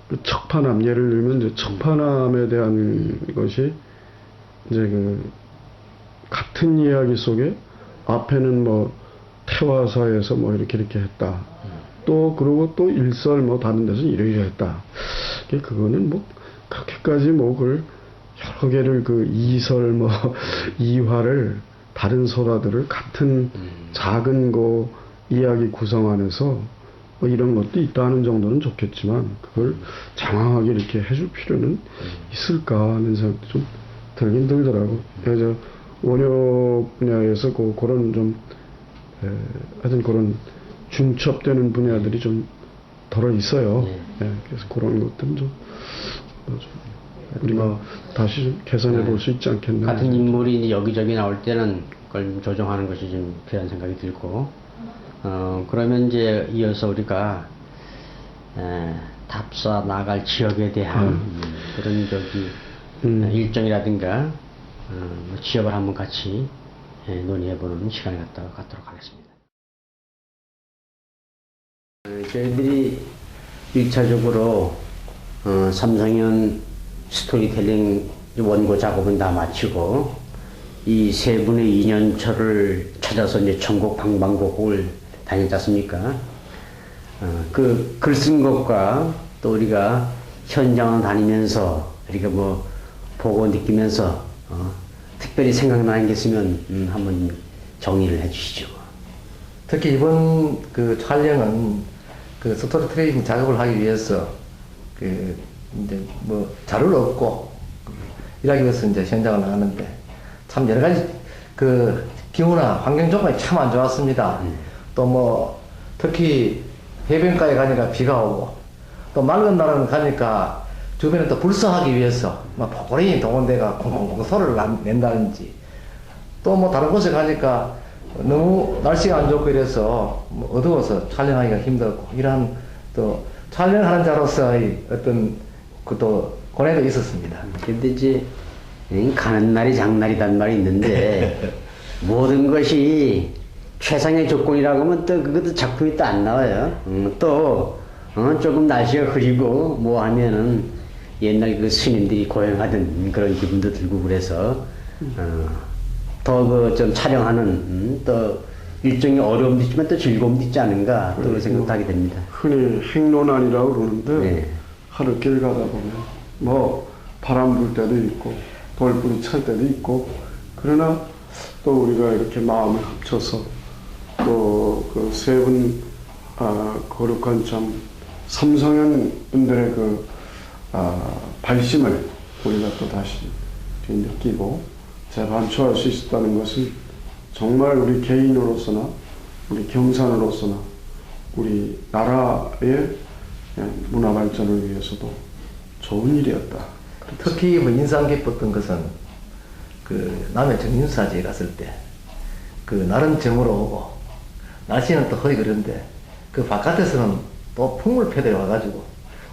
그 척파남 예를 들면 이제 척파남에 대한 것이 이제 그 같은 이야기 속에 앞에는 뭐 태화사에서 뭐 이렇게 했다. 또 그러고 또 일설 뭐 다른 데서 이렇게 했다. 그거는 뭐 그렇게까지 뭐 그걸 여러 개를 그 이설 뭐 이화를 다른 설화들을 같은 작은 거 이야기 구성 안에서 뭐 이런 것도 있다는 정도는 좋겠지만 그걸 장황하게 이렇게 해줄 필요는 있을까 하는 생각도 좀 들긴 들더라고. 그래서 원효 분야에서 그런 좀 하여튼 그런 중첩되는 분야들이 좀 덜어 있어요. 예, 그래서 그런 것들은 좀 우리가 다시 좀 개선해 볼 수 있지 않겠나. 같은 인물이 이제 여기저기 나올 때는 그걸 좀 조정하는 것이 좀 필요한 생각이 들고, 그러면 이제 이어서 우리가 답사 나갈 지역에 대한 그런 일정이라든가 뭐 지역을 한번 같이 논의해보는 시간을 갖도록 하겠습니다. 저희들이 1차적으로 삼성현 스토리텔링 원고 작업은 다 마치고 이 세 분의 인연처를 찾아서 이제 전국 방방곡곡을 다녔지 않습니까? 그 글 쓴 것과 또 우리가 현장을 다니면서 우리가 뭐 보고 느끼면서 특별히 생각나는 게 있으면 한번 정리를 해주시죠. 특히 이번 그 촬영은 그 스토리텔링 작업을 하기 위해서 그 이제 뭐 자료를 얻고 일하기 위해서 이제 현장을 나갔는데 참 여러 가지 그 기후나 환경 조건이 참 안 좋았습니다. 또 뭐 특히 해변가에 가니까 비가 오고 또 맑은 날은 가니까 주변에 또 불사하기 위해서 막 포고랭이 동원대가 콩콩콩 소리를 낸다든지 또 뭐 다른 곳에 가니까 너무 날씨가 안 좋고 이래서 뭐 어두워서 촬영하기가 힘들고 이러한 또 촬영하는 자로서의 어떤 그또 고뇌도 있었습니다. 근데 이제 가는 날이 장날이란 말이 있는데 모든 것이 최상의 조건이라고 하면 또 그것도 작품이 또 안 나와요. 또 조금 날씨가 흐리고 뭐 하면은 옛날 그 스님들이 고행하던 그런 기분도 들고 그래서 더 그 좀 촬영하는 또 일종의 어려움도 있지만 또 즐거움도 있지 않은가 또 그런 생각도 하게 됩니다. 흔히 행로난이라고 그러는데 네. 하루길 가다 보면 뭐 바람 불 때도 있고 돌불이 찰 때도 있고 그러나 또 우리가 이렇게 마음을 합쳐서 또 그 세 분 거룩한 참 삼성현 분들의 그 발심을 우리가 또 다시 느끼고 재반초할 수 있었다는 것은 정말 우리 개인으로서나 우리 경산으로서나 우리 나라의 문화 발전을 위해서도 좋은 일이었다. 특히 뭐 인상 깊었던 것은 그 남해 정윤사지에 갔을 때 그 날은 저물어 오고 날씨는 또 허리 그런데 그 바깥에서는 또 풍물패들이 와가지고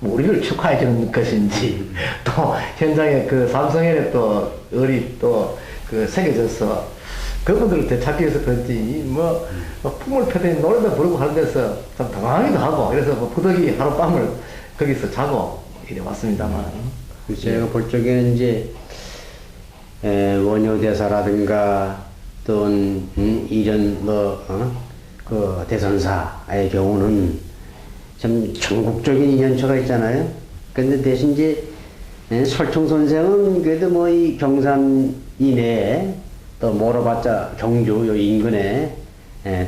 뭐 우리를 축하해 주는 것인지 또 현장에 그 삼성현에 또 을이 또 그 새겨져서 그분들을 되찾기 위해서 그런지 뭐 풍물패들이 노래도 부르고 하는 데서 참 당황하기도 하고 그래서 뭐 부득이 하룻밤을 거기서 자고 이래 왔습니다만 제가 볼 적에는 이제 원효대사라든가 또는 이런 그 대선사의 경우는 참 전국적인 인연처가 있잖아요. 근데 대신 이제 설총 선생은 그래도 뭐 이 경산 이내에 또 멀어봤자 경주 요 인근에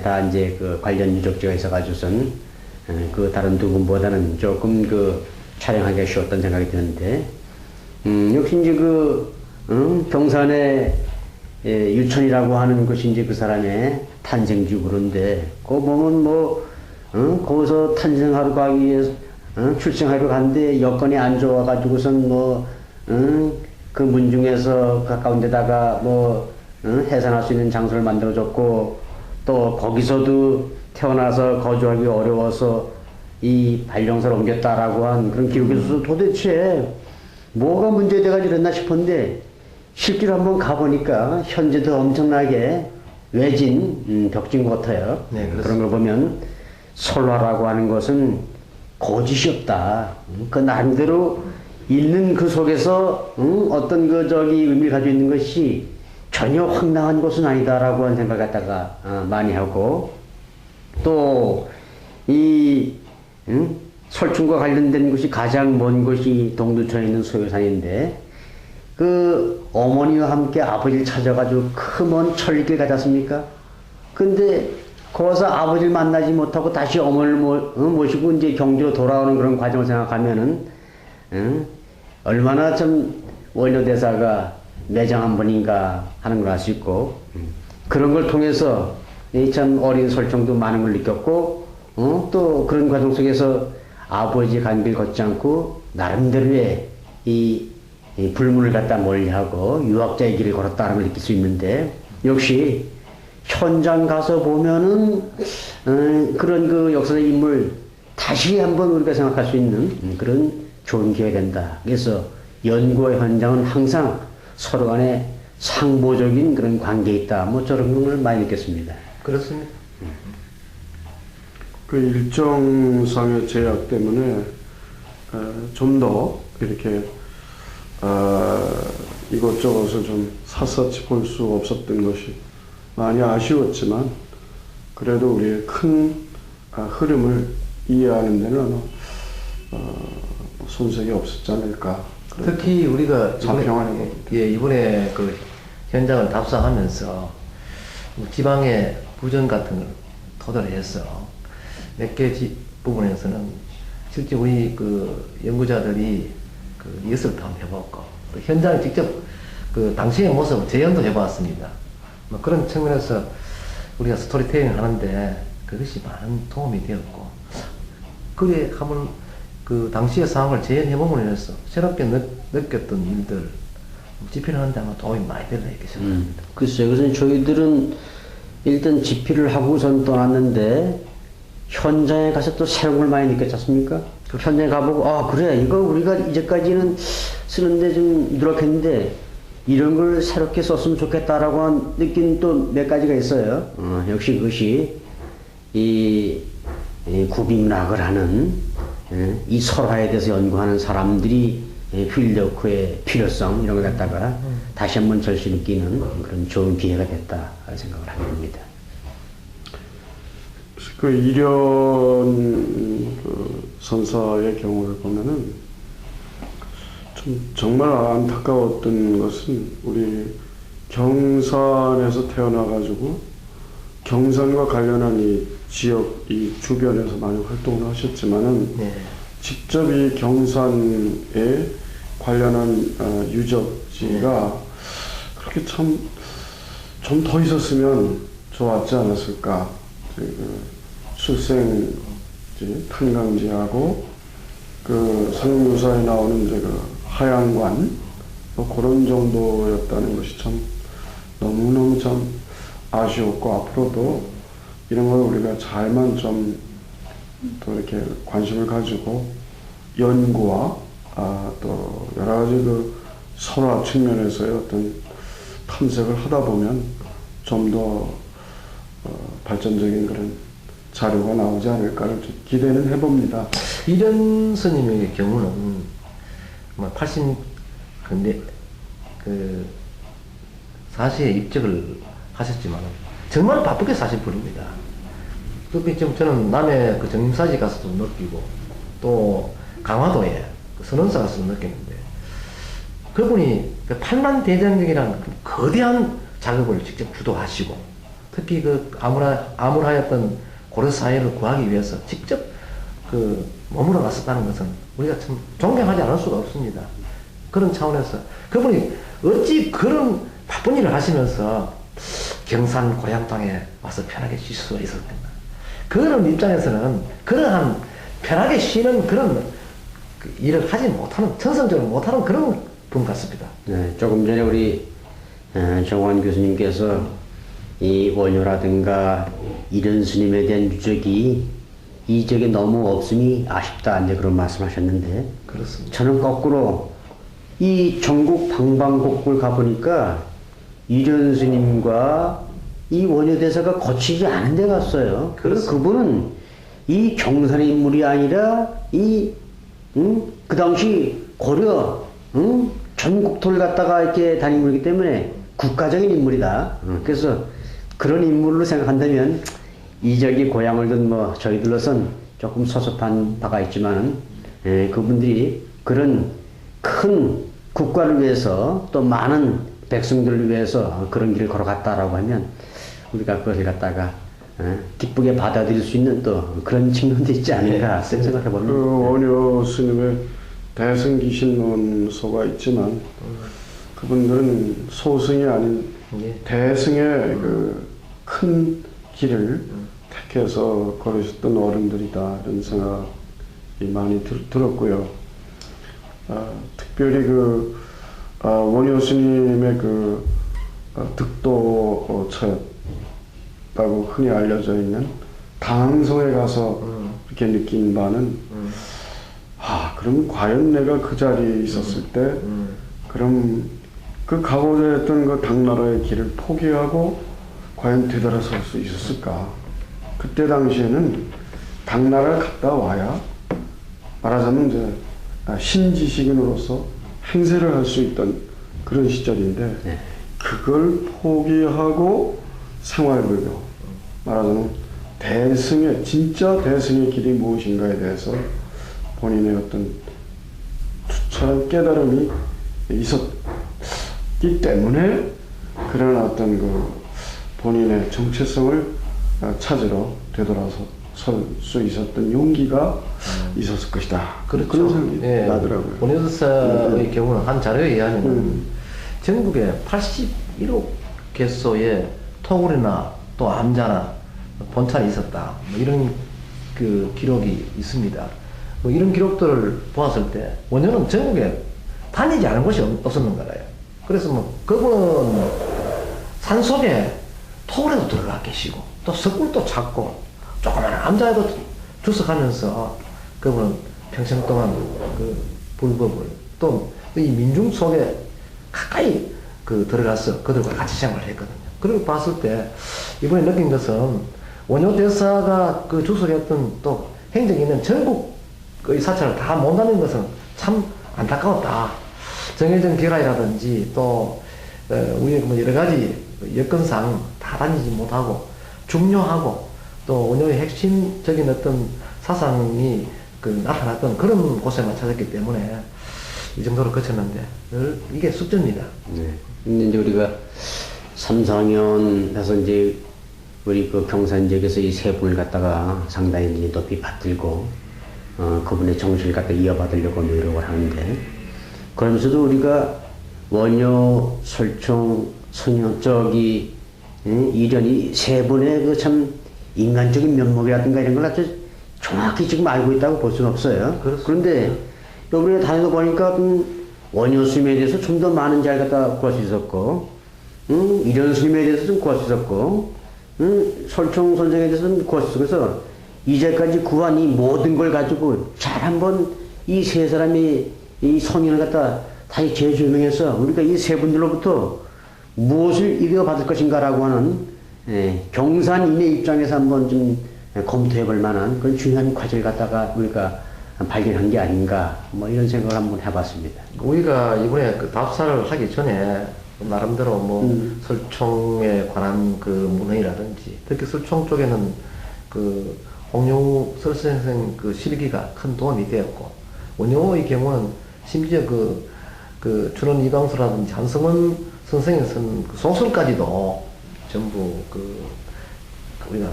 다 이제 그 관련 유적지가 있어가지고선 그 다른 두 분보다는 조금 그 촬영하기가 쉬웠던 생각이 드는데 역시 이제 그 경산의 유천이라고 하는 것이 이제 그 사람의 탄생지고 그런데 그거 보면 뭐 거기서 탄생하러 가기 위해서 출생하러 갔는데 여건이 안 좋아가지고선 뭐 그 문중에서 가까운 데다가 뭐 해산할 수 있는 장소를 만들어줬고 또 거기서도 태어나서 거주하기 어려워서 이 발령사를 옮겼다라고 한 그런 기록이 있어서 도대체 뭐가 문제돼가 이랬나 싶었는데 실제로 한번 가보니까 현재도 엄청나게 외진 벽진 것 같아요. 네, 그런 걸 보면 설화라고 하는 것은 거짓이 없다. 그 나름대로 있는 그 속에서 어떤 그 저기 의미를 가지고 있는 것이 전혀 황당한 것은 아니다라고 하는 생각을 갖다가 많이 하고 또 이 설충과 관련된 것이 가장 먼 곳이 동두천에 있는 소요산인데 그 어머니와 함께 아버지를 찾아가지고 그 먼 천리길 가지 않습니까? 근데 거기서 아버지를 만나지 못하고 다시 어머니를 모시고 이제 경주로 돌아오는 그런 과정을 생각하면은 얼마나 좀 원효대사가 매정한 분인가 하는 걸 알 수 있고 그런 걸 통해서 이 참 어린 설정도 많은 걸 느꼈고 또 그런 과정 속에서 아버지 간 길 걷지 않고 나름대로의 이 불문을 갖다 멀리하고 유학자의 길을 걸었다는 걸 느낄 수 있는데 역시 현장 가서 보면은 그런 그 역사의 인물 다시 한번 우리가 생각할 수 있는 그런 좋은 기회가 된다. 그래서 연구와 현장은 항상 서로 간에 상보적인 그런 관계에 있다. 뭐 저런 걸 많이 느꼈습니다. 그렇습니다. 그 일정상의 제약 때문에 좀 더 이렇게 이것저것을 좀 샅샅이 볼 수 없었던 것이 많이 아쉬웠지만 그래도 우리의 큰 흐름을 이해하는 데는 손색이 없었지 않을까. 특히 우리가 이번에 그 현장을 답사하면서 뭐 지방의 부전 같은 걸 토대로 해서 몇 개 부분에서는 실제 우리 그 연구자들이 그 리허설도 한번 해봤고 또 현장에 직접 그 당시의 모습을 재현도 해봤습니다. 뭐 그런 측면에서 우리가 스토리텔링 하는데 그것이 많은 도움이 되었고 그래 한번 그 당시의 상황을 재현해보면 인해서 새롭게 느꼈던 일들 집필을 하는데 아마 도움이 많이 되리라 이렇게 생각합니다. 글쎄요. 그래서 저희들은 일단 집필을 하고선 떠났는데 현장에 가서 또 새로운 걸 많이 느꼈지 않습니까? 그 현장에 가보고 그래 이거 우리가 이제까지는 쓰는데 좀 누락했는데 이런 걸 새롭게 썼으면 좋겠다라고 한 느낀 또 몇 가지가 있어요. 역시 그것이 이 구비문학을 하는 이 설화에 대해서 연구하는 사람들이 필력후의 필요성 이런 걸 갖다가 다시 한번 절실 느끼는 그런 좋은 기회가 됐다 생각을 합니다. 그 이련 그 선사의 경우를 보면은 좀 정말 안타까웠던 것은 우리 경산에서 태어나가지고 경산과 관련한 이 지역 이 주변에서 많이 활동을 하셨지만은 네. 직접 이 경산에 관련한 유적지가 그렇게 참 좀 더 있었으면 좋았지 않았을까. 출생지, 탄강지하고 그 상류사에 나오는 이제 그 하양관 뭐 그런 정도였다는 것이 참 너무너무 참 아쉬웠고 앞으로도 이런 걸 우리가 잘만 좀 또 이렇게 관심을 가지고 연구와 또 여러 가지 그 설화 측면에서의 어떤 탐색을 하다 보면 좀 더 발전적인 그런 자료가 나오지 않을까를 기대는 해봅니다. 이련 스님의 경우는 80 근데 그 사시에 입적을 하셨지만 정말 바쁘게 사실 분입니다. 특히 지금 저는 남해 그 정림사지 가서도 느끼고 또 강화도에 그 선원사 가서도 느꼈는데 그분이 그 팔만대장경이라는 거대한 작업을 직접 주도하시고 특히 그 암울하였던 고려 사회를 구하기 위해서 직접 그 머물러 갔었다는 것은 우리가 참 존경하지 않을 수가 없습니다. 그런 차원에서 그분이 어찌 그런 바쁜 일을 하시면서 경산 고향 땅에 와서 편하게 쉴 수가 있었겠나. 그런 입장에서는 그러한 편하게 쉬는 그런 그 일을 하지 못하는, 천성적으로 못하는 그런 분 같습니다. 네, 조금 전에 우리 정환 교수님께서 이 원효라든가 이련 스님에 대한 유적이 이적이 너무 없으니 아쉽다 이제 그런 말씀하셨는데 그렇습니다. 저는 거꾸로 이 전국 방방곡곡을 가보니까 이련 스님과 이 원효대사가 거치지 않은 데 갔어요. 그래서 그분은 이 경산의 인물이 아니라 그 당시 고려 전국토를 갖다가 이렇게 다닌 분이기 때문에 국가적인 인물이다. 그래서 그런 인물로 생각한다면 이적이 고향을 둔 저희들로선 조금 섭섭한 바가 있지만은 그분들이 그런 큰 국가를 위해서 또 많은 백성들을 위해서 그런 길을 걸어갔다라고 하면 우리가 그것을 갖다가 기쁘게 받아들일 수 있는 또 그런 측면도 있지 않을까 생각해 봅니다. 그 원효 스님의 대승기신론서가 있지만 그분들은 소승이 아닌 대승의 그 큰 길을 택해서 걸으셨던 어른들이다 이런 생각이 많이 들었고요. 특별히 원효 스님의 득도처였다고 흔히 알려져 있는 당성에 가서 이렇게 느낀 바는 그럼 과연 내가 그 자리에 있었을 때 그럼 그 가고자 했던 그 당나라의 길을 포기하고 과연 되돌아설 수 있었을까? 그때 당시에는 당나라를 갔다 와야 말하자면 이제 신지식인으로서 행세를 할 수 있던 그런 시절인데 그걸 포기하고 생활불교 말하자면 진짜 대승의 길이 무엇인가에 대해서 본인의 어떤 투철한 깨달음이 있었기 때문에 그런 어떤 본인의 정체성을 찾으러 되돌아서 설 수 있었던 용기가 있었을 것이다. 그렇죠. 그런 생각이 나더라고요. 원효대사의 경우는 한 자료에 의하면 전국에 81억 개소의 토굴이나 또 암자나 본찰이 있었다. 이런 그 기록이 있습니다. 이런 기록들을 보았을 때 원효는 전국에 다니지 않은 곳이 없었는 거예요. 그래서 그분 산속에 토굴에도 들어가 계시고 또 석굴도 찾고 조그마한 암자에도 주석하면서 그분은 평생 동안 그 불법을 또 이 민중 속에 가까이 들어가서 그들과 같이 생활을 했거든요. 그걸 봤을 때 이번에 느낀 것은 원효대사가 주석했던 또 행적이 있는 전국의 사찰을 다 못 다닌 것은 참 안타까웠다. 정해진 기라이라든지 또 우리의 여러 가지 여건상 다 다니지 못하고 중요하고 또 원효의 핵심적인 어떤 사상이 나타났던 그런 곳에만 찾았기 때문에 이 정도로 거쳤는데 이게 숙제입니다. 네. 근데 이제 우리가 3, 4년 해서 이제 우리 경산 지역에서 이 세 분을 갖다가 상당히 이제 높이 받들고 그분의 정신을 갖다 이어받으려고 노력을 하는데 그러면서도 우리가 원효, 설총, 선효, 이련이 세 분의 참 인간적인 면목이라든가 이런 걸 아주 정확히 지금 알고 있다고 볼 수는 없어요. 그렇습니다. 그런데 요번에 다니다 보니까 원효 스님에 대해서 좀 더 많은 잘 갖다 구할 수 있었고, 이련 스님에 대해서 좀 구할 수 있었고, 설총 선생에 대해서 좀 구할 수 있었고, 그래서 이제까지 구한 이 모든 걸 가지고 잘 한번 이 세 사람이 이 성인을 갖다 다시 재조명해서 우리가 이 세 분들로부터 무엇을 이겨받을 것인가라고 하는 경산인의 입장에서 한번 좀 검토해 볼 만한 그런 중요한 과제를 갖다가 우리가 발견한 게 아닌가 이런 생각을 한번 해봤습니다. 우리가 이번에 답사를 하기 전에 나름대로 설총에 관한 문헌이라든지 특히 설총 쪽에는 홍영우 설선생 실기가 큰 도움이 되었고 원효의 경우는 심지어 준원 이광수라든지 한성원 선생이 쓴 소설까지도 전부 우리가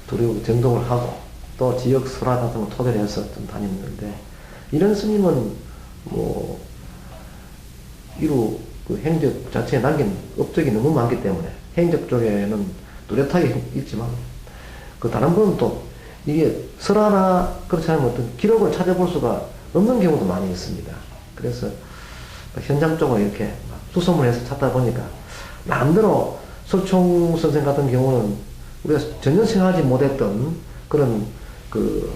두려워 정독을 하고 또 지역 설화 같은 걸 토대로 해서 좀 다녔는데 이런 스님은 이루 행적 자체에 남긴 업적이 너무 많기 때문에 행적 쪽에는 뚜렷하게 있지만 다른 분은 또 이게 설화나 그렇지 않으면 어떤 기록을 찾아볼 수가 없는 경우도 많이 있습니다. 그래서 현장 쪽으로 이렇게 수소문을 해서 찾다 보니까 마음대로 설총 선생 같은 경우는 우리가 전혀 생각하지 못했던 그런 그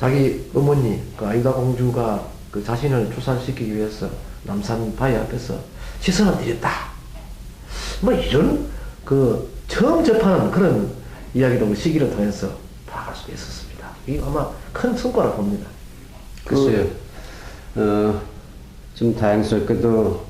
자기 어머니 그 아이다 공주가 그 자신을 출산시키기 위해서 남산 바위 앞에서 시선을 드렸다. 뭐 이런 그 처음 접하는 그런 이야기도 시기를 통해서 파악할 수가 있었습니다. 이게 아마 큰 성과를 봅니다. 글쎄요. 좀 다양스럽게도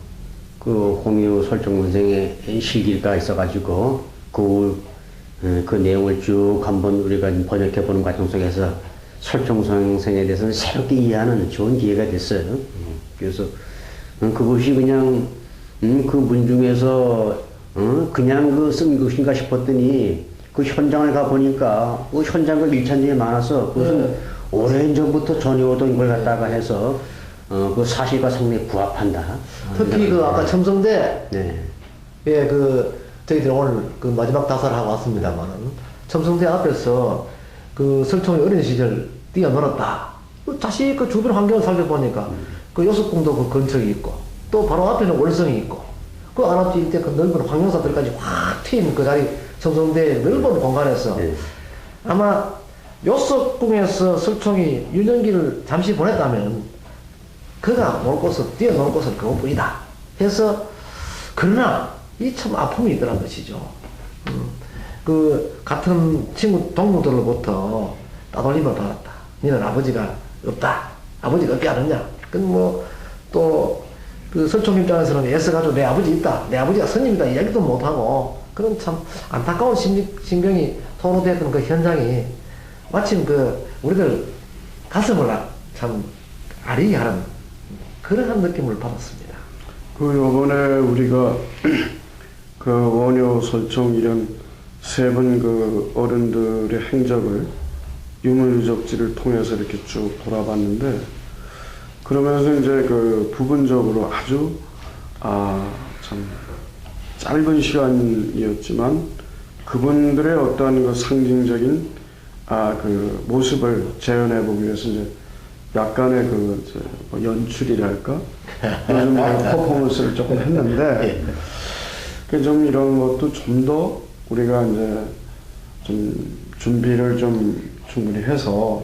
그 홍유 설정문생의 실기가 있어가지고 그 내용을 쭉 한번 우리가 번역해보는 과정 속에서 설정선생에 대해서는 새롭게 이해하는 좋은 기회가 됐어요. 그래서 그것이 그냥 그 문중에서 그냥 그 쓴 것인가 싶었더니 그 현장을 가보니까 그 현장과 밀착 점이 많아서 그것은 오랜 전부터 전해오던 걸 갖다가 해서 그 사실과 상당히 부합한다. 특히 그 아까 첨성대 네. 예, 그 저희들 오늘 그 마지막 다사를 하고 왔습니다만은 첨성대 앞에서 그 설총이 어린 시절 뛰어놀았다. 다시 그 주변 환경을 살펴보니까 그 요석궁도 그 근처에 있고 또 바로 앞에는 월성이 있고 그 안앞 일대 그 넓은 황룡사들까지 확 트인 그 자리 첨성대 넓은 공간에서 네. 아마 요석궁에서 설총이 유년기를 잠시 보냈다면 그가 놀 곳은 뛰어놀 곳은 그것뿐이다 해서 그러나 이 참 아픔이 있더란 것이죠. 그 같은 친구 동무들로부터 따돌림을 받았다. 너는 아버지가 없다. 아버지가 없지 않느냐. 또 그 설총 입장에서는 애써가지고 내 아버지 있다. 내 아버지가 스님이다. 이야기도 못하고 그런 참 안타까운 심경이 토로됐던 그 현장이 마침 그 우리들 가슴을 참 아리게 하는 그러한 느낌을 받았습니다. 그 요번에 우리가 그 원효 설총 이런 세 분 그 어른들의 행적을 유물유적지를 통해서 이렇게 쭉 돌아봤는데 그러면서 이제 그 부분적으로 아주 참 짧은 시간이었지만 그분들의 어떠한 그 상징적인 그 모습을 재현해 보기 위해서 이제 약간의 뭐 연출이랄까 요즘 퍼포먼스를 조금 했는데 좀 이런 것도 좀 더 우리가 이제 좀 준비를 좀 충분히 해서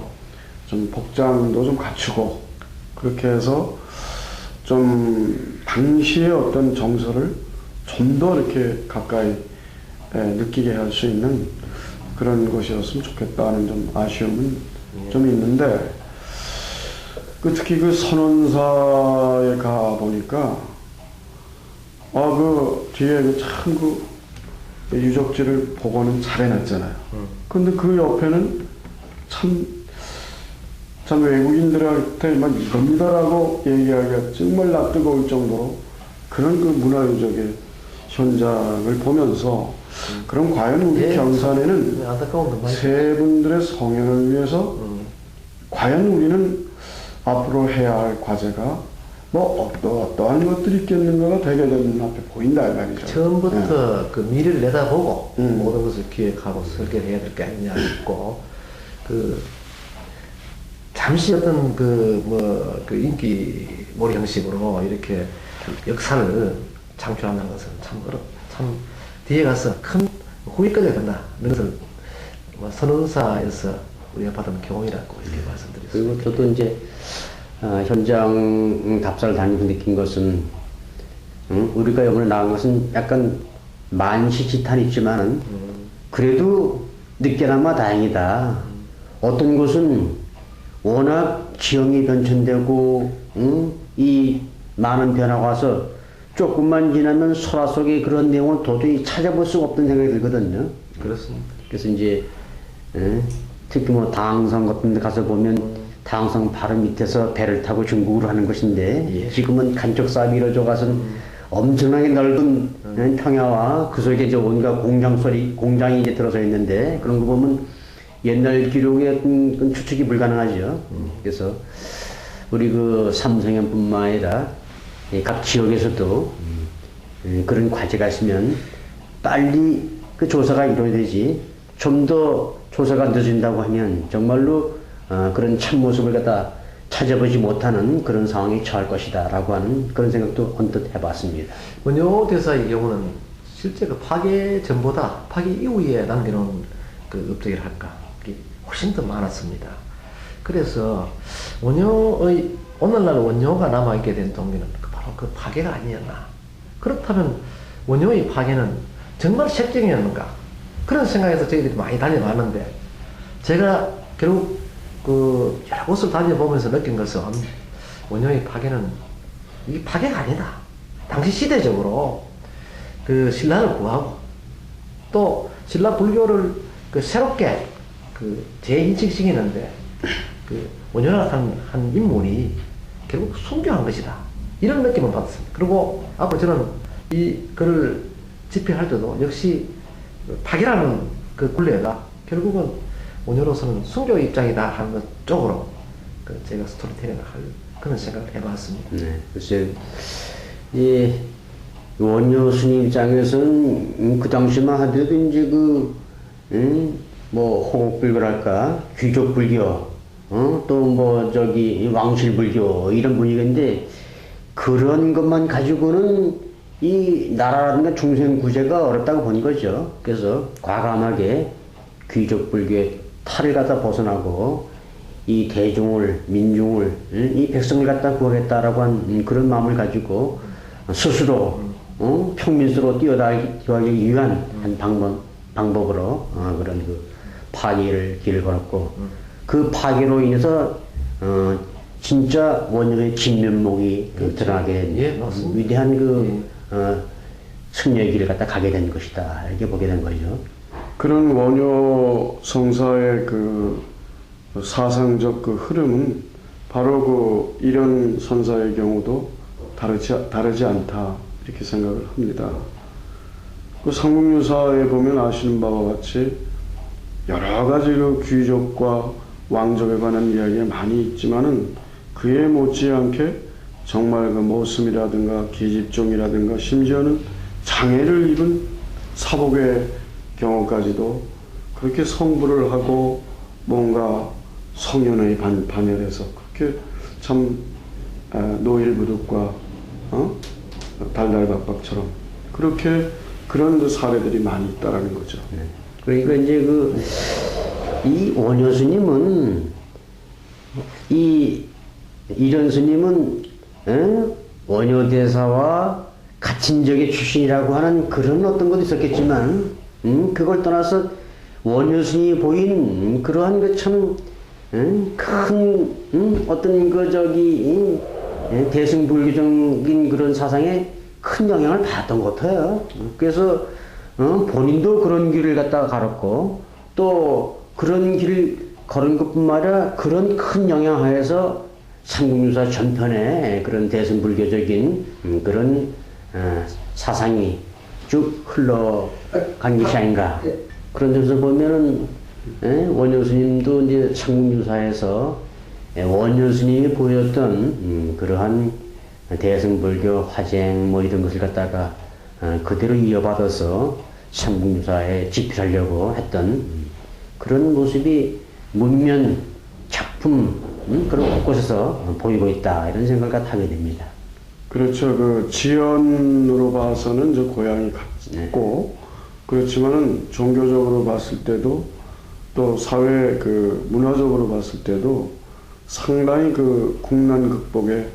좀 복장도 좀 갖추고 그렇게 해서 좀 당시의 어떤 정서를 좀 더 이렇게 가까이 느끼게 할 수 있는 그런 것이었으면 좋겠다는 좀 아쉬움은 좀 있는데 특히 그 선원사에 가 보니까 그 뒤에 참 그 유적지를 보고는 잘 해놨잖아요. 근데 그 옆에는 참 외국인들한테 막 이겁니다라고 얘기하기가 정말 낯뜨거울 정도로 그런 그 문화유적의 현장을 보면서 그럼 과연 우리 경산에는 세 분들의 성현을 위해서 과연 우리는 앞으로 해야 할 과제가 뭐 어떠한 것들이 있겠는가가 되게 되는 앞에 보인다 이 말이죠. 처음부터 그 미래를 내다보고 모든 것을 기획하고 설계를 해야 될 게 아니냐 싶고 잠시 어떤 그 인기몰이 형식으로 이렇게 역사를 창조한다는 것은 참 뒤에 가서 큰 후회거리가 된다. 이런 것을 선언사에서 우리가 받은 경험이라고 이렇게 말씀드렸습니다. 그리고 저도 이제 현장 답사를 다니면서 느낀 것은 우리가 이번에 나온 것은 약간 만시지탄 있지만은 그래도 늦게나마 다행이다. 어떤 곳은 워낙 지형이 변천되고 이 많은 변화가 와서 조금만 지나면 설화 속에 그런 내용을 도저히 찾아볼 수가 없던 생각이 들거든요. 그렇습니다. 그래서 이제 특히 뭐 당성 같은 데 가서 보면 당성 바로 밑에서 배를 타고 중국으로 하는 것인데 지금은 간척 사업이 이루어져 가서는 엄청나게 넓은 평야와 그 속에 이제 온갖 공장이 이제 들어서 있는데 그런 거 보면 옛날 기록의 어떤 추측이 불가능하죠. 그래서 우리 그 삼성현뿐만 아니라 각 지역에서도 그런 과제가 있으면 빨리 그 조사가 이루어지지 좀 더 조사가 늦어진다고 하면 정말로 그런 참모습을 갖다 찾아보지 못하는 그런 상황에 처할 것이다 라고 하는 그런 생각도 언뜻 해봤습니다. 원효 대사의 경우는 실제 그 파괴 전보다 파괴 이후에 남겨놓은 그 업적이라 할까 훨씬 더 많았습니다. 그래서 원효의 오늘날 원효가 남아있게 된 동기는 바로 그 파괴가 아니었나. 그렇다면 원효의 파괴는 정말 색정이었는가, 그런 생각에서 저희들이 많이 다녀봤는데, 제가 결국 그 여러 곳을 다녀보면서 느낀 것은 원효의 파괴는 이 파괴가 아니다. 당시 시대적으로 그 신라를 구하고 또 신라 불교를 그 새롭게 그 재인식시키는데 그 원효라는 한 인물이 결국 순교한 것이다, 이런 느낌을 받았습니다. 그리고 앞으로 저는 이 글을 집필할 때도 역시 파괴라는 그 굴레가 결국은 원효로서는 순교 입장이다 하는 것 쪽으로 그 제가 스토리텔링을 할 그런 생각을 해봤습니다. 네, 글쎄, 이 원효 스님 입장에서는 그 당시만 하더라도 이제 뭐 홍옥불교랄까, 귀족불교, 또 뭐 저기 왕실불교 이런 분위기인데, 그런 것만 가지고는 이 나라라든가 중생 구제가 어렵다고 본 거죠. 그래서 과감하게 귀족불교의 탈을 갖다 벗어나고 이 대중을, 민중을, 이 백성을 갖다 구하겠다라고 한 그런 마음을 가지고 스스로 평민수로 뛰어나가기 위한 한 방법으로 그런 그 파괴를 길을 걸었고, 그 파괴로 인해서 진짜 원효의 진면목이 드러나게 된 예, 맞습니다. 위대한 그 승려의 길을 갖다 가게 된 것이다, 이렇게 보게 된 거죠. 그런 원효 성사의 그 사상적 그 흐름은 바로 그 이련 선사의 경우도 다르지 않다, 이렇게 생각을 합니다. 그 삼국유사에 보면 아시는 바와 같이 여러 가지 그 귀족과 왕족에 관한 이야기가 많이 있지만은 그에 못지않게 정말 그 모습이라든가 계집종이라든가 심지어는 장애를 입은 사복의 경우까지도 그렇게 성불을 하고 뭔가 성현의 반열에서 그렇게 참 노일부득과 달달박박처럼 그렇게 그런 그 사례들이 많이 있다라는 거죠. 네. 그러니까 이제 이 원효 스님은 이련 스님은 원효 대사와 같은 적의 출신이라고 하는 그런 어떤 것도 있었겠지만, 그걸 떠나서 원효 스님이 보인 그러한 그 참 큰 어떤 그 저기 대승불교적인 그런 사상에 큰 영향을 받았던 것 같아요. 그래서 본인도 그런 길을 갖다가 걸었고, 또 그런 길을 걸은 것뿐만 아니라 그런 큰 영향 하에서 삼국유사 전편에 그런 대승불교적인 그런 사상이 쭉 흘러간 것이 아닌가. 그런 점에서 보면은 원효 스님도 이제 삼국유사에서 원효 스님이 보였던 그러한 대승불교 화쟁 뭐 이런 것을 갖다가 그대로 이어받아서 삼국유사에 집필하려고 했던 그런 모습이 문면, 작품 그런 곳곳에서 보이고 있다, 이런 생각을 하게 됩니다. 그렇죠. 그 지연으로 봐서는 저 고향이 같고, 그렇지만은 종교적으로 봤을 때도 또 사회 그 문화적으로 봤을 때도 상당히 그 국난 극복에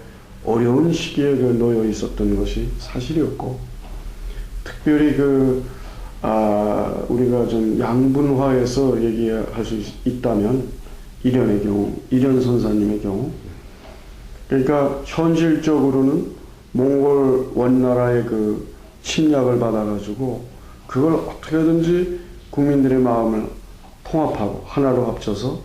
어려운 시기에 그 놓여 있었던 것이 사실이었고, 특별히 우리가 좀 양분화해서 얘기할 수 있다면 이련의 경우, 이련 선사님의 경우, 그러니까 현실적으로는 몽골 원나라의 그 침략을 받아가지고 그걸 어떻게든지 국민들의 마음을 통합하고 하나로 합쳐서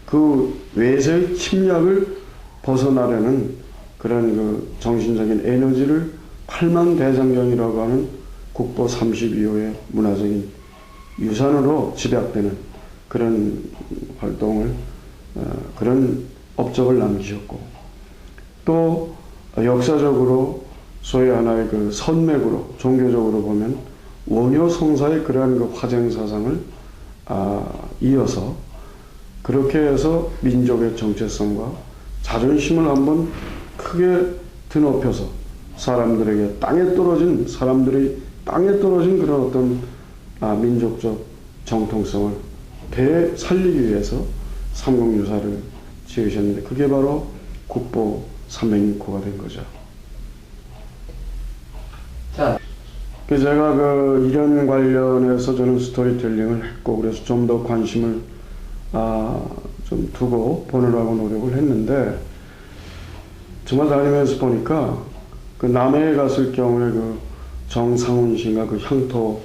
그 외세의 침략을 벗어나려는 그런 그 정신적인 에너지를 팔만대장경이라고 하는 국보 32호의 문화적인 유산으로 집약되는 그런 활동을, 그런 업적을 남기셨고, 또 역사적으로 소위 하나의 그 선맥으로 종교적으로 보면 원효 성사의 그러한 그 화쟁 사상을 이어서 그렇게 해서 민족의 정체성과 자존심을 한번 크게 드높여서 사람들이 땅에 떨어진 그런 어떤 민족적 정통성을 배 살리기 위해서 삼국유사를 지으셨는데 그게 바로 국보 306호가 된 거죠. 자, 그래서 제가 이런 관련해서 저는 스토리텔링을 했고 그래서 좀 더 관심을 좀 두고 보느라고 노력을 했는데 정말 다니면서 보니까 그 남해에 갔을 경우에 정상훈 씨가 향토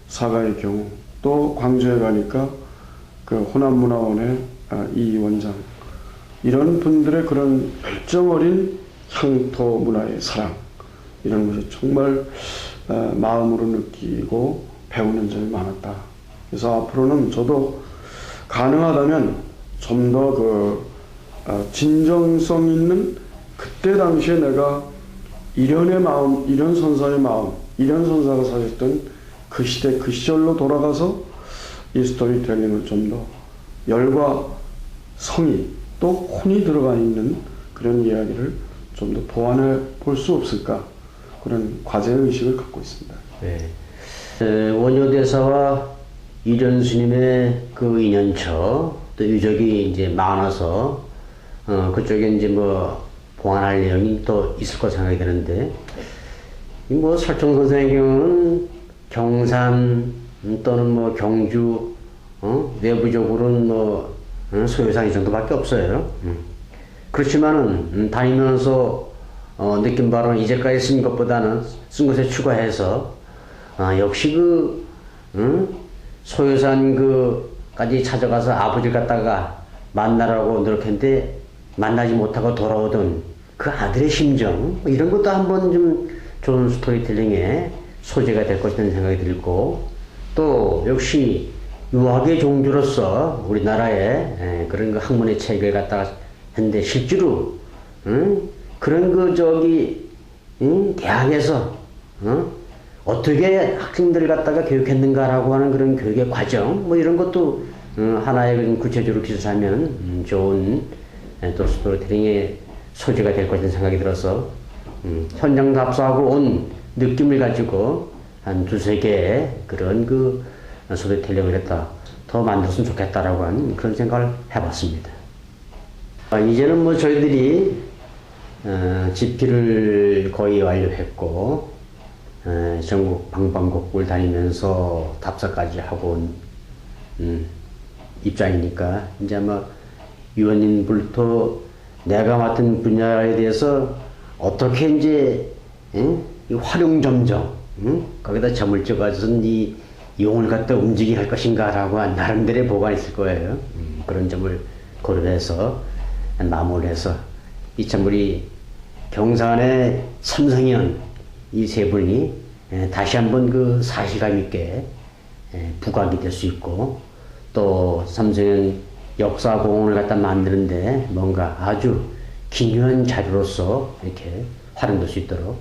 사가의 경우 또 광주에 가니까 호남문화원의 이 원장 이런 분들의 그런 열정 어린 향토 문화의 사랑 이런 것이 정말 마음으로 느끼고 배우는 점이 많았다. 그래서 앞으로는 저도 가능하다면 좀 더 진정성 있는 그때 당시에 내가 이련의 마음, 이련 선사의 마음, 이련 선사가 사셨던 그 시대, 그 시절로 돌아가서 이 스토리텔링을 좀 더 열과 성의 또 혼이 들어가 있는 그런 이야기를 좀 더 보완해 볼 수 없을까 그런 과제의식을 갖고 있습니다. 네. 원효대사와 이련 스님의 그 인연처 또 유적이 이제 많아서 그쪽에 이제 보완할 내용이 또 있을 거 생각이 되는데 설정 선생의 경우는 경산 또는 경주 내부적으로는 소요상 이 정도밖에 없어요. 그렇지만은 다니면서 느낀 바로는 이제까지 쓴 것보다는 쓴 것에 추가해서 역시 소요산까지 찾아가서 아버지를 갖다가 만나라고 노력했는데 만나지 못하고 돌아오던 그 아들의 심정 이런 것도 한번 좀 좋은 스토리텔링의 소재가 될 것이라는 생각이 들고 또 역시 유학의 종주로서 우리나라에 그런 학문의 책을 갖다가 했는데 실제로 그런 대학에서 어떻게 학생들을 갖다가 교육했는가라고 하는 그런 교육의 과정 이런 것도 하나의 구체적으로 기술하면 좋은 또 스토리텔링의 소재가 될 것이라는 생각이 들어서 현장 답사하고 온 느낌을 가지고 한 두세 개의 그런 스토리텔링을 했다 더 만들었으면 좋겠다라고 하는 그런 생각을 해봤습니다. 이제는 저희들이 집필을 거의 완료했고 전국 방방곡곡을 다니면서 답사까지 하고 온 입장이니까 이제 아마 위원님들도 내가 맡은 분야에 대해서 어떻게 이제 이 활용점정 거기다 점을 찍어서 이 용을 갖다 움직이게 할 것인가라고 한 나름대로의 보관이 있을 거예요. 그런 점을 고려해서 마무리를 해서 이참 우리 경산의 삼성현 이 세 분이 다시 한번 사실감 있게 부각이 될 수 있고 또 삼성현 역사공원을 갖다 만드는데 뭔가 아주 기묘한 자료로서 이렇게 활용될 수 있도록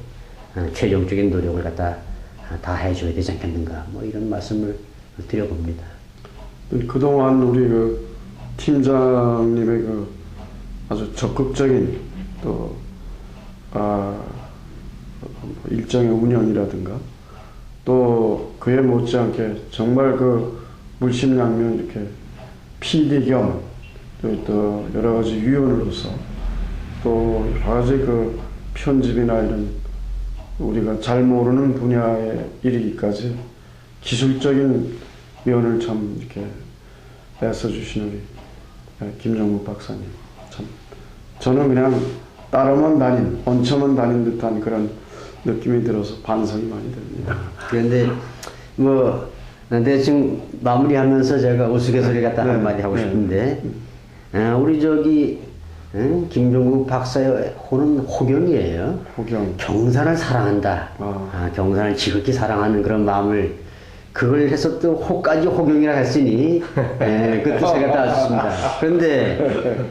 최종적인 노력을 갖다 다 해줘야 되지 않겠는가 이런 말씀을 드려봅니다. 그동안 우리 팀장님의 아주 적극적인 또 일정의 운영이라든가 또 그에 못지않게 정말 물심양면 이렇게 PD 겸 또 여러 가지 위원으로서 또 여러 가지 편집이나 이런 우리가 잘 모르는 분야에 이르기까지 기술적인 면을 참 이렇게 애써주시는 우리 김정국 박사님 참 저는 그냥 따라만 다닌 얹혀만 다닌 듯한 그런 느낌이 들어서 반성이 많이 됩니다. 그런데 대충 마무리하면서 제가 우스갯소리 갖다 한마디 하고 싶은데 우리 김종국 박사의 호는 호경이에요. 호경. 경산을 사랑한다. 경산을 지극히 사랑하는 그런 마음을 그걸 해서 또 호까지 호경이라 했으니 그 뜻을 갖다 썼습니다. 그런데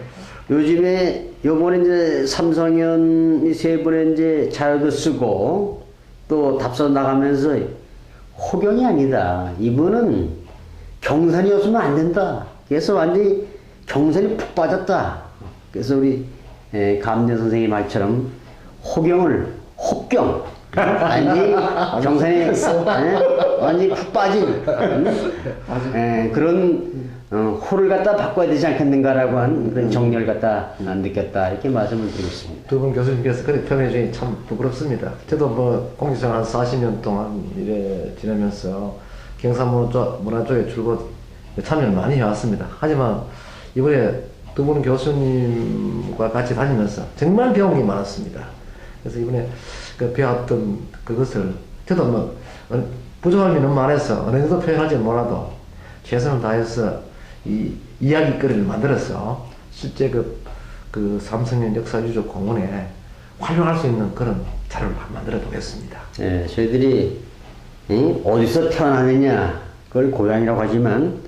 요즘에 요번에 이제 삼성현 세 분의 이제 자료도 쓰고 또 답서 나가면서 호경이 아니다. 이분은 경산이 없으면 안 된다. 그래서 완전히 경산이 푹 빠졌다. 그래서 우리 감년 선생님 말처럼 호경을 혹경 완전히 경산이 완전히 푹 빠진 그런 호를 갖다 바꿔야 되지 않겠는가라고 한 그런 정리를 갖다 느꼈다 이렇게 말씀을 드리고 있습니다. 두 분 교수님께서 그렇게 표현해 주니 참 부끄럽습니다. 저도 뭐 공직생활 한 40년 동안 이래 지내면서 경상문화 쪽에 줄곧 참여를 많이 해왔습니다. 하지만 이번에 두 분 교수님과 같이 다니면서 정말 배운 게 많았습니다. 그래서 이번에 그 배웠던 그것을 저도 뭐 부족함이 너무 많아서 어느 정도 표현할지 몰라도 최선을 다해서 이 이야기거리를 만들어서 실제 그 삼성현 역사유적 공원에 활용할 수 있는 그런 자료를 만들어 보겠습니다. 예, 저희들이 어디서 태어나느냐 그걸 고향이라고 하지만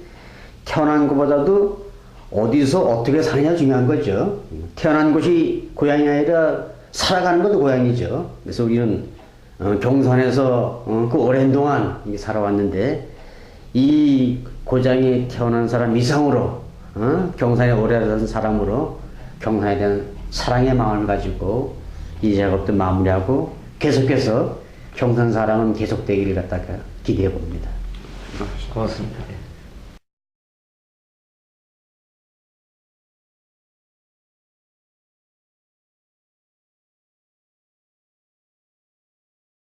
태어난 것보다도 어디서 어떻게 사느냐 중요한 거죠. 태어난 곳이 고향이 아니라 살아가는 것도 고향이죠. 그래서 우리는 경산에서 그 오랜 동안 살아왔는데 이 고장에 태어난 사람 이상으로 경산에 오래 살던 사람으로 경산에 대한 사랑의 마음을 가지고 이 작업도 마무리하고 계속해서 경산 사랑은 계속되기를 갖다가 기대해 봅니다. 고맙습니다.